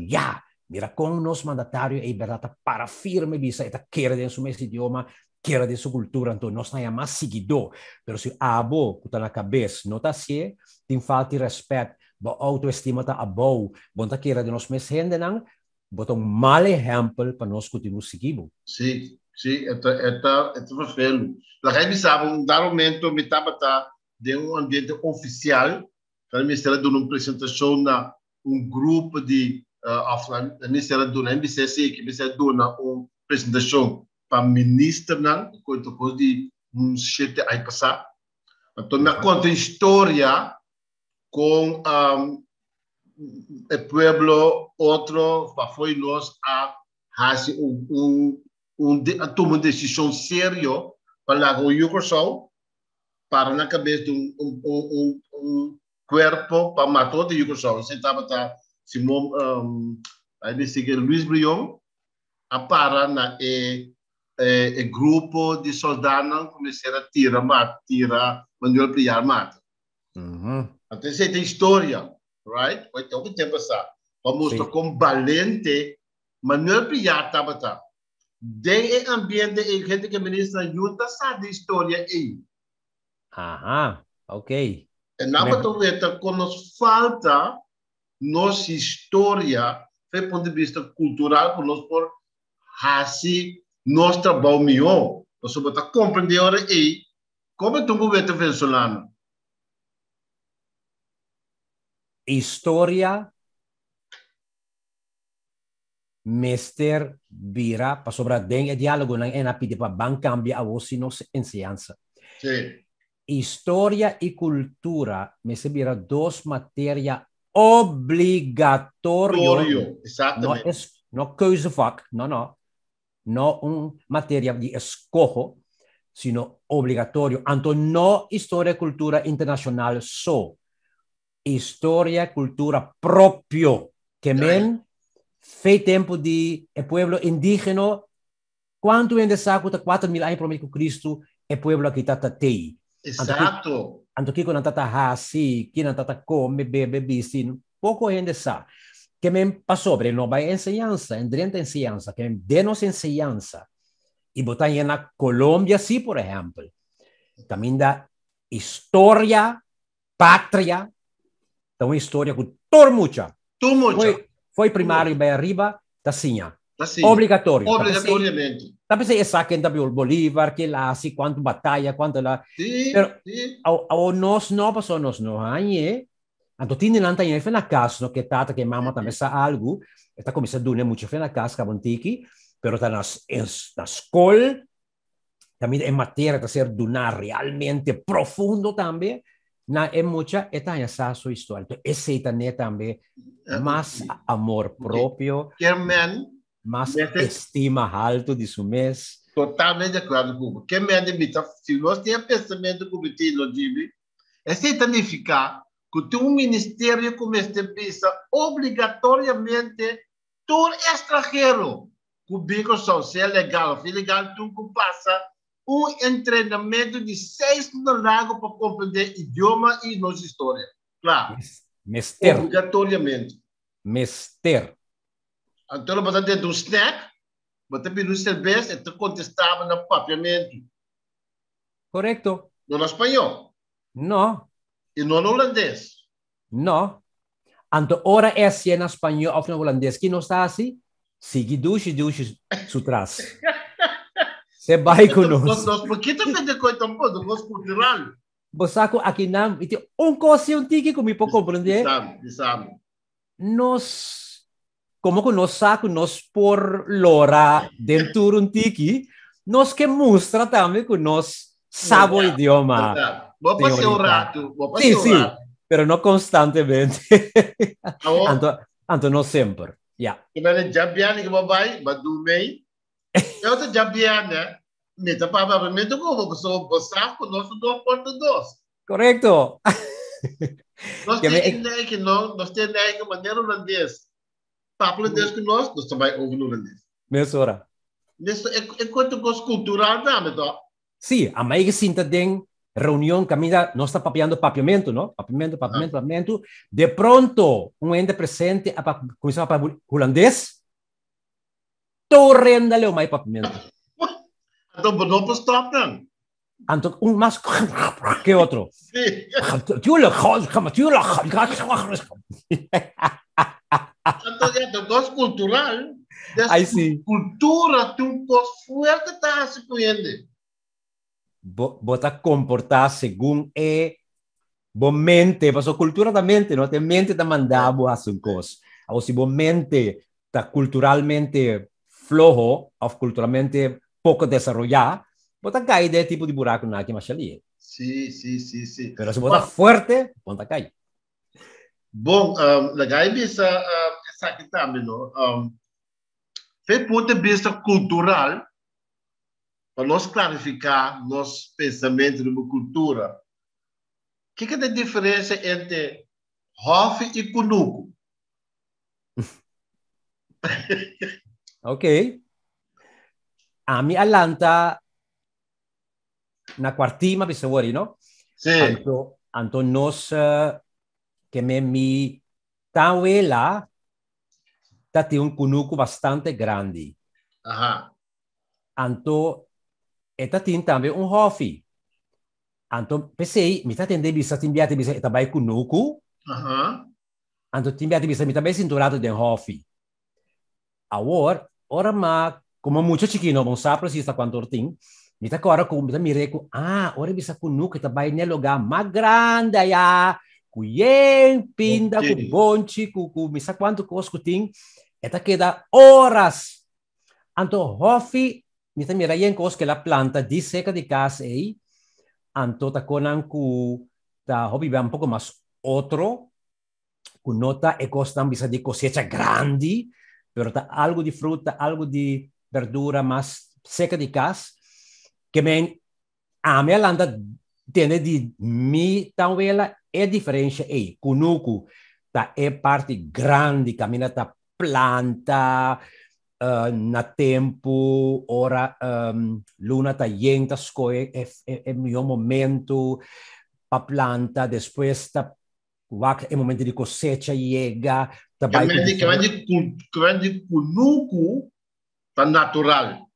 Mira, com nos mandatário é verdade para firme bisa eta queira de su mesmo idioma, queira de sua cultura, então nós não é mais seguidor. Pero se abo que tá na cabeça, não tá assim, tem falta de respeito, a autoestima tá abou, bom tá queira de nós mesmos gente não, bota mal exemplo para nós continuar seguindo. Sim, sim, é perfeito. La gente sabe, um dado momento, me estava de ambiente oficial, para me estar dando uma apresentação na grupo de me estar dando MBCC, que me estar dando uma apresentação para ministro, não, coisa de sete aí passar. Então, me conta história com o pueblo, outro, foi nós a fazer tomar uma decisão séria para o Yugoslávia, para na cabeça de corpo para matar o Yugoslávia. Você estava Simão, aí me segue Luís Brion, a para na grupo de soldados começaram a tirar Manuel Piar mata. Então, você tem história, right? Então, o que tem passado? Para mostrar como valente Manuel Piar estava. De ambiente e gente que ministra ajuda sabe história aí. Aham, ok. E na verdade, quando nos falta nossa história, do ponto de vista cultural, quando nós por assim nosso trabalho melhor, nós vamos compreender aí como é que o governo venezuelano. História Mester vira para sobrar den diálogo ng NAPD para bang cambia a voz nos enseñanza. Sí. Historia y cultura me se vira dos materias obligatorio. Exactamente. No keuzevak, no un materia de escojo, sino obligatorio. Anto no historia y cultura internacional historia y cultura propio que men fez tempo de pueblo indígena, quanto ainda saco tá 4.000 anos para o Cristo, pueblo que tá tei. Exato. Anto que quando tá hasi, que não tá come, bebe, bisin, pouco ainda sabe. Que me passou sobre nova enseñanza, endrenta enseñanza, que de nos enseñanza, e botar na Colômbia, sim, por exemplo, também da história, pátria, então história com todo mucha. Foi primário bem arriba, assim, obrigatório. Obrigatoriamente. Talvez é saquen da Bolívar, que lá, assim, quanto batalha, quanto lá. Sim, sim. Ao nós não passou, nós não aí, então tinha lá também, foi na casa, que tata, que mama também sa algo, está começando a doer muito, foi na casa, que abontiki, pero está na escola, também em matéria de ser donar realmente profundo também, na é muita está essa sua história. Então esse também mais amor próprio, mais estima alto de su mês. Totalmente de acordo com que me admita, se nós temos pensamento como no Jimmy, esse significa que tem ministério começa a pensar obrigatoriamente todo estrangeiro que bico só se é legal, se é legal, tu que passa treinamento de 6 anos para compreender idioma e nossa história. Claro. Mester. Obrigatoriamente. Mester. Então, você tem um snack, você pediu cerveja e tu contestava no papiamento. Correto. No espanhol? Não. E no holandês? Não. Anto ora é assim em espanhol ou no holandês. Que não está assim? Sigue duche sutras. Você vai conosco. Por que tu fez de coisa tão boa do gosto cultural? Você aqui não, coisa um tique como para compreender. Sabe. Nós, como que nós saco nós por lora dentro um tique, nós que mostra também que nós sabe o idioma. Vou passar um rato. Sim, pero não constantemente. Anto não sempre. Yeah. Que vai jabiane que vai dormir. Eu tô jabiane. Meta para mim do como sou passar com nosso 2.2. Correto. Nós temos que nós temos que maneira holandês. Papo holandês que nós também ouvimos holandês. Mesora. Isso é quanto gosto cultural também, tá? Sim, a mais que sinta tem reunião caminha, nós está papiamento, não? Papiamento. De pronto, ente presente começava para holandês. torrenda leo mai papimento. Então, não para stop não. Anto más que otro. Sim. Então, é do gosto cultural. Aí sim. Cultura tem um gosto forte está se conhecendo. Bota comportar segundo bo mente, paso cultura da mente, no te mente da mandabo a sus cosas. O si bo mente está culturalmente flojo o culturalmente poco desarrollado, bota cair de tipo de buraco na que mais ali. Sim. Pero se bota fuerte, bota cair. Bom, legal bisa essa aqui também, não? Foi ponto de vista cultural, para nós clarificar nosso pensamento de uma cultura. O que é a diferença entre Hof e Kunuku? Ok. A mi Atlanta na quartima bisawari, no? Sim. Anto nos que mi tawela tati un kunuku bastante grande. Aham. Anto etatin também un hofi. Anto pensei, mi tatende bisa timbiate bisa etabai kunuku. Aham. Anto timbiate bisa mi tabai cinturato den hofi. Ora ma como mucho chiquino, non sa precisa quanto orting. Mi ta agora com mi reco, ora bisa kunuku etabai nel lugar mais grande ya. Kuyen pinda Ok. ku bonchi ku misa quanto cosco ting. Eta queda horas. Anto hofi mi ta mira yen cos que la planta di seca di casa ei. Anto ta conan ku ta hobby va un poco más otro. Ku nota e costan bisa di cosecha grandi, pero ta algo di frutta, algo di verdura más seca di casa. Que men a minha landa tiene di mi tauela é diferente aí. Kunuku tá é parte grande, caminha tá planta na tempo, ora luna tá yenta escolhe é meu momento para planta, depois tá é momento de cosecha chega, tá vai Que vem de Kunuku, tá natural.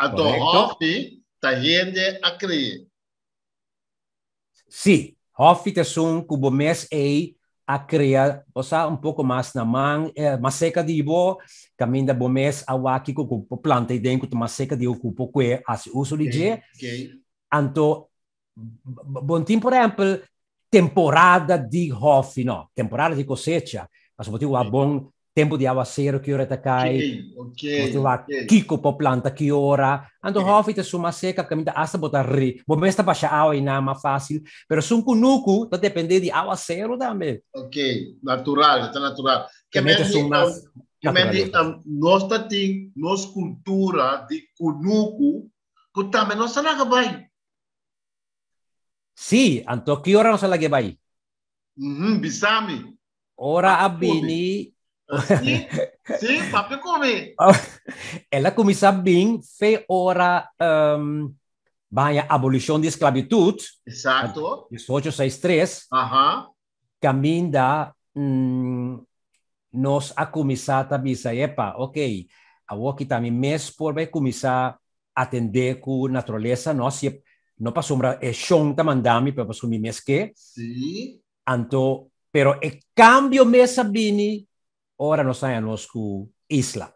Então, Hof, tá rende a criar. Sim, Hoffit são cubo mês a criar, ou seja, um pouco mais na mão, mais seca de bo, caminho da bom mês a waki com planta e dentro de mais seca de ocupo que as uso de je. Então, bom tempo, por exemplo, temporada de Hoffit, não, temporada de cosecha, mas você tem bom tempo de aguaceiro que ora cai, você vai kiko po planta que ora, ando Hoffit é uma seca caminho hasta botar ri, bom mês tá baixa água e nada mais fácil, pero sum kunuku tá depender de aguaceiro também. Ok, natural, está natural. Que nós temos nossa cultura de kunuku, que também nós não acabamos. Sim, anto que hora nós lagi vai? Bisami. Ora abini. Sim, papi come. Ela começa bem, foi hora vai a abolição da esclavitud. Exato. 1863. Caminda nós a começar a dizer, epa, ok, a aqui também mês por vai começar a atender com a natureza, nós não passou é chão da mandami para passar mês que. Sim. Anto, pero e cambio mês sabini, ora nós saímos com isla.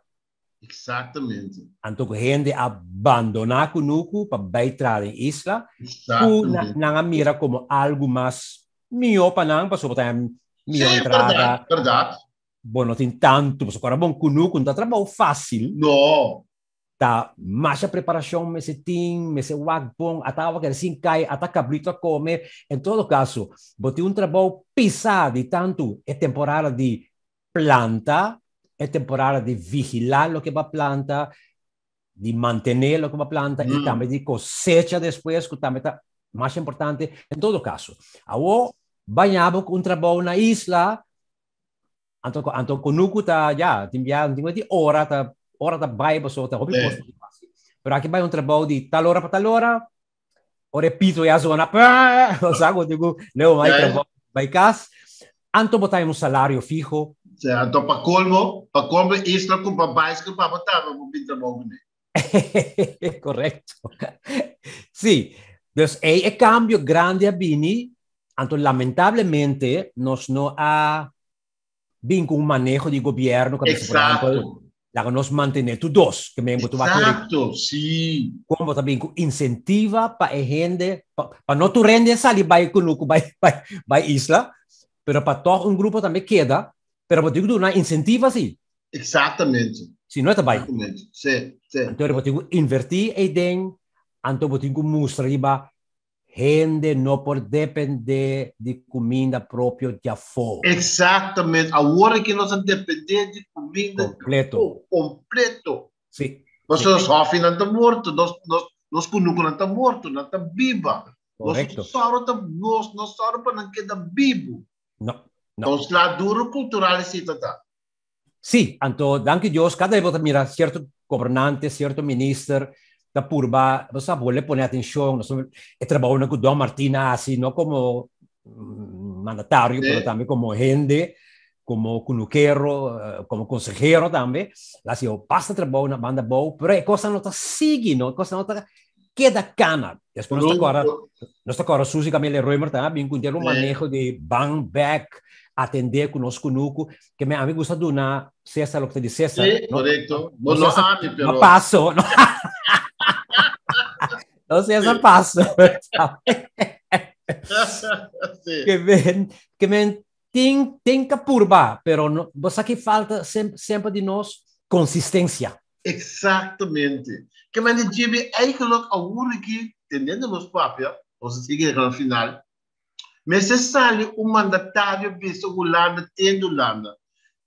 Exatamente. Anto que gente abandonar Kunuku para baitar em isla, na mira como algo mais melhor para não, para botar melhor entrada. Verdade. Bom, não tem tanto, porque agora bom Kunuku não está trabalho fácil. Não. Tá mais a preparação, me se tem, me se wagbong, atawa que assim cai, até cabrito a comer. Em todo caso, botei trabalho pisado de tanto é temporada de planta, é temporada de vigilar o que va a planta, de mantener o que va a planta e também de cosecha depois, que também está mais importante. Em todo caso, agora banhamos com trabalho na isla, anto Kunuku tá já, tem de hora tá vai para só tá hobby posto. Pero aqui vai trabalho de tal hora para tal hora. O repito a zona, o saco digo, leo mais trabalho vai cas. Anto botar salário fijo, Certo, para colmo, isla com babais que para botar, vamos pintar bom, né? Correcto. Sí, entonces el cambio grande a Bini, entonces lamentablemente nos no ha bien con un manejo de gobierno que por ejemplo, Exato, la que nos mantiene tu dos, que me tu exato, sim. como también incentiva para gente, para no tu rende salir para para isla, pero para todo un grupo también queda, pero para tu una incentiva sí, Exatamente. si no está bem. Exatamente. Sim, sim. Então, eu tenho que invertir e den, então eu tenho que mostrar que gente não pode depender de comida própria de fora. Exatamente. A hora que nós dependemos de comida Completo. completo. Sim. Nós Sim. sofremos não está morto, nós conosco não está morto, não está viva. Correcto. Nós só para não quedar vivo. Não. Então, lá duro cultural é tá. Sim, então, danke Deus, cada vez mira certo governante, certo ministro da purba, você pode pôr atenção, nós trabalhamos com Dom Martina, assim, não como mandatário, mas também como gente, como cunuquero, como consejero também. Lá se eu basta trabalho na banda boa, mas a coisa não está seguindo, a coisa não está queda cana. Depois nós agora Suzy Camille Reumer também com um manejo de bang back, atender conosco nuco, que me amigo gusta de una César lo que te dice César. Sí, correcto. No, no paso, no. No César paso. Sí. Que ven tem que purba, pero no, você que falta sempre de nós consistência. Exatamente. Que men de GB eigenlijk al hoor ik tendendo nos papel, ou se sigue no final. Mas se sale mandatário visto Holanda tendo Holanda.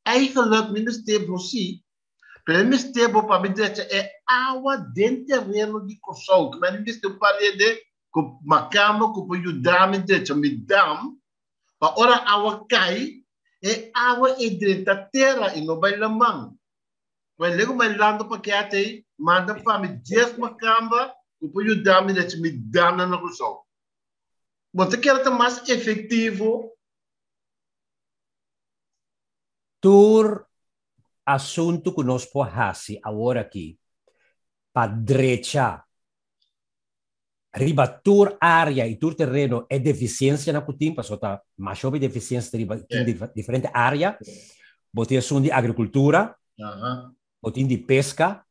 Eigenlijk ministério sim, pero ministério para me dizer é água dentro terreno de construção. Que men ministério parede com macama com ajudar me dizer me dam, para ora água cai é água dentro da terra e não vai lamang. Mas lego mais lando para que até manda para me dizer macamba com ajudar me dizer me dam na construção. Você quer estar mais efetivo? Tur assunto que nós podemos agora aqui, para direita, ribatur área e tur terreno é deficiência na cutim, para soltar mais sobre deficiência de diferente área, botem assunto de agricultura, botem de pesca,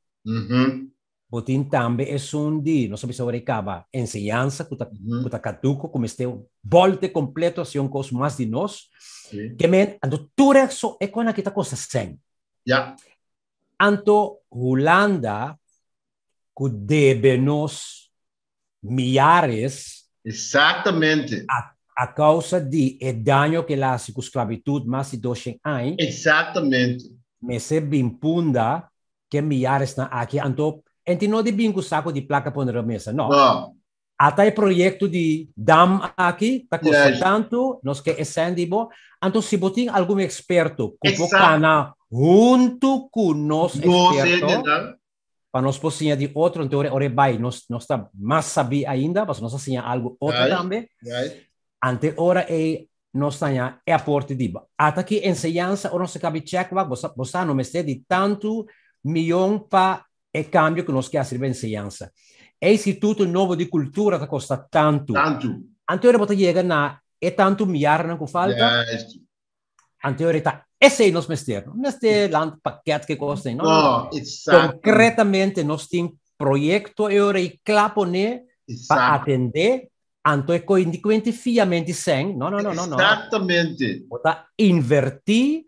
botin também é um de, não sei se recaba, ensinança, que está caduco, como este volte completo, assim, um coisa mais de nós, que men, ando tudo isso é quando aqui está coisa sem. Anto, Holanda, que deve nos milhares, exatamente, a causa de dano que lá se com esclavitud mais de 200 anos, exatamente, me se bimpunda que milhares na aqui, anto, enti não de bingo saco de placa para na mesa, não. Até o projeto de dam aqui, está custando tanto, nós que é sendibo, então se botem algum experto, que cana junto com nós experto, para nós possível de outro, então ore vai, nós está mais saber ainda, mas nós assim algo outro também. Ante ora é nós tenha é aporte de até que ensinança ou não se cabe check, você não me de tanto milhão para é cambio que nós queremos receber ensinança. É Instituto Novo de Cultura que custa tanto. Anterior você chega na é tanto milhar não falta. Anterior está esse é nosso mestre. Neste land paquete que custa, não. Concretamente nós temos projeto e ora e clapone para atender. Anto é consequente fiamente sem. Não. Exatamente. Você invertir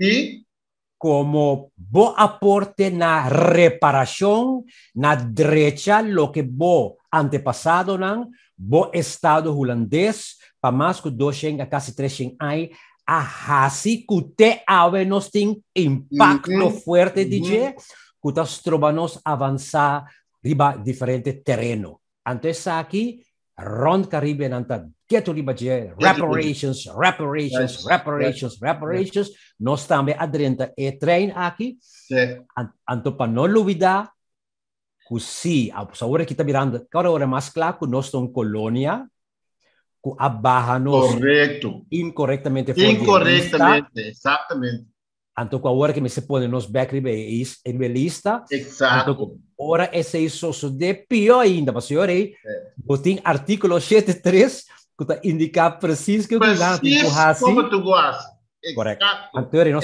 como bo aporte na reparação, na direita, lo que bo antepasado não, bo estado holandês, para mais que 200 a quase 300 anos, a hasi que te ave nos tem impacto forte de que nós trobamos avançar riba diferente terreno. Então, aqui, Rond Caribe nanta geto riba je reparations, nós também adrenta e trein aqui, anto para não olvidar que se a pessoa que está mirando cada hora mais claro que nós somos colônia, que abarra nós incorretamente, exatamente. Anto com a hora que me se põe nos back ribelista, Exato. ora esse isso de pior ainda, mas senhor aí, botem artículo 73 que está indicar preciso que o Preciso como tu gosta. Correto. Anterior,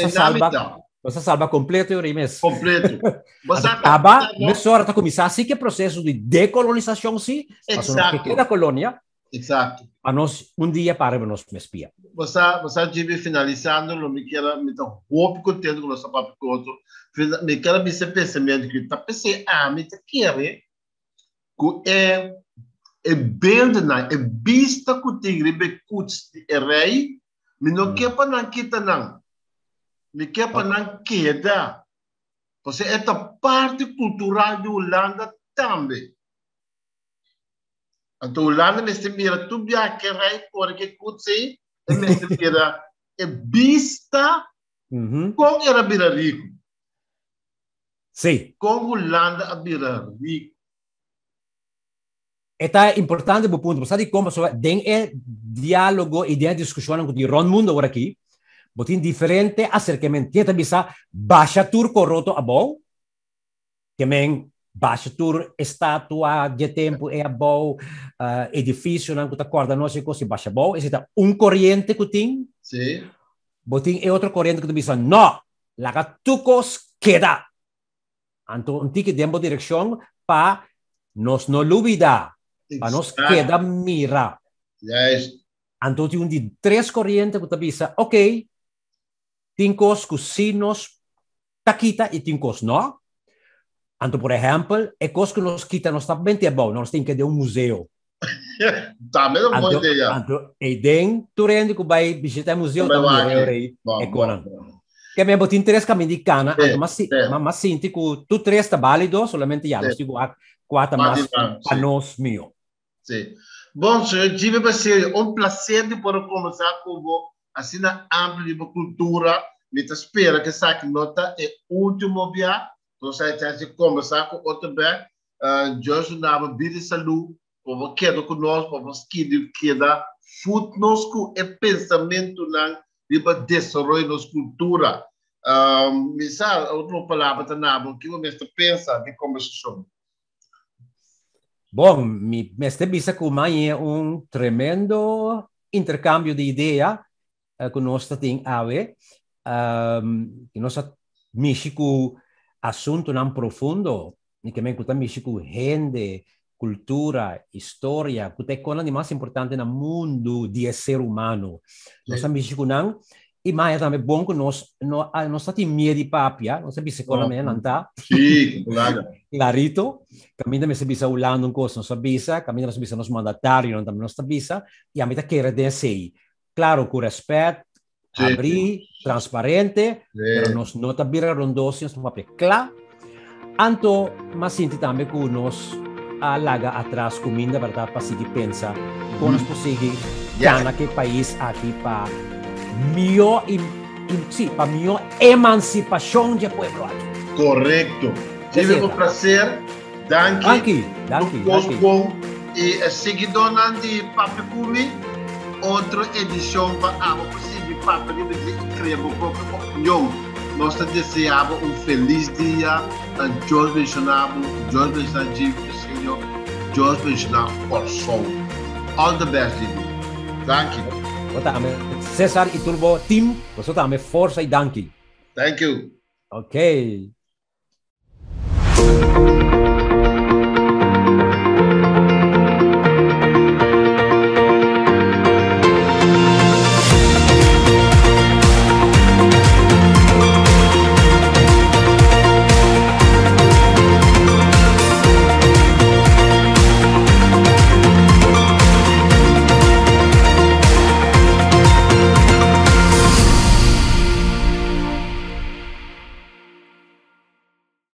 nossa salva completo, eu mesmo. Completo. Você acaba, nessa hora está começando assim que é processo de decolonização, sim, mas nós que queda colônia. Exato. Para nós, dia para nós me espia. Você deve finalizando, não me quero me dar roupa contendo com nosso papo outro. Me quero me ser pensamento que tá pensando, me te quero que é bem de nada, é vista que tem ribe cuts de rei, me não quer para não quitar não. Me quer para não queda. Você é a parte cultural de Holanda também. Então, Holanda me se mira tudo que rei porque cutsei, me se mira é vista com era bira rico. Sim. Com Holanda a bira rico. É importante o ponto, sabe como tem diálogo e tem discussão com o Ron Mundo agora aqui, botin diferente acercamento. Tem também baixa turco roto a bom, que men baixa tur estátua de tempo é a bom, edifício não que acorda nós e coisa baixa bom, esse tá corrente que tem. Sim. Botin é outro corrente que também não, lá tucos queda. Então, tem que dar uma direção para nós não olvidar. Para nós queda mira. Yes. Então, tem de três correntes que te ok, tem coisas que se nós quita e tem coisas não. Então, por exemplo, é coisa que nós quita, nós está bem bom, nós temos que ter um museu. Tá, mesmo uma ideia. Então, e dentro tu rende que vai visitar o museu, também é conan. Que me botin três caminhos de cana, mas sinto que tu três está válido, solamente já, nós digo quatro mais para nós, meu. Sim. Bom, senhor, tive para ser um prazer de poder conversar com você, assim na ampla de cultura, me espera que essa nota é último dia, então você tem que conversar com outro bem, Jorge Nava, vida e saúde, para você quedar conosco, para você quedar futnos com o pensamento não de desenvolver nossa cultura. Misa, outra palavra também, que você pensa de conversação? Bom, me vista que é tremendo intercâmbio de ideia que nós temos que nós México assunto não profundo, e que México gente, cultura, história, que é coisa mais importante no mundo de ser humano. Nós México não. E mais também bom que nós temos medo de papia, nós sabemos que não está. Sim, claro. Clarito, kami também sabemos ulando coisa, nós sabemos, kami também sabemos nos mandatários, também nós sabemos, e a mim quer dizer, claro, com respeito, abrir, transparente, mas nós não estamos rondosos, nós estamos claro. Anto, mas sinto também que nós alaga atrás comida, verdade, para seguir pensar, como nós podemos ganhar aquele país aqui para melhor para melhor emancipação do povo aqui. Correto. Tive o prazer. Danke. Bom. E a seguidora de Papo Cumi, outra edição para a possível Papo de escrever a própria opinião. Nós desejamos feliz dia a Jorge Benchonabo, Jorge Benchonabo, Jorge Benchonabo por sol. All the best, Jimmy. Thank you. César e Turbo Team, você também força e danke. Thank you. Ok.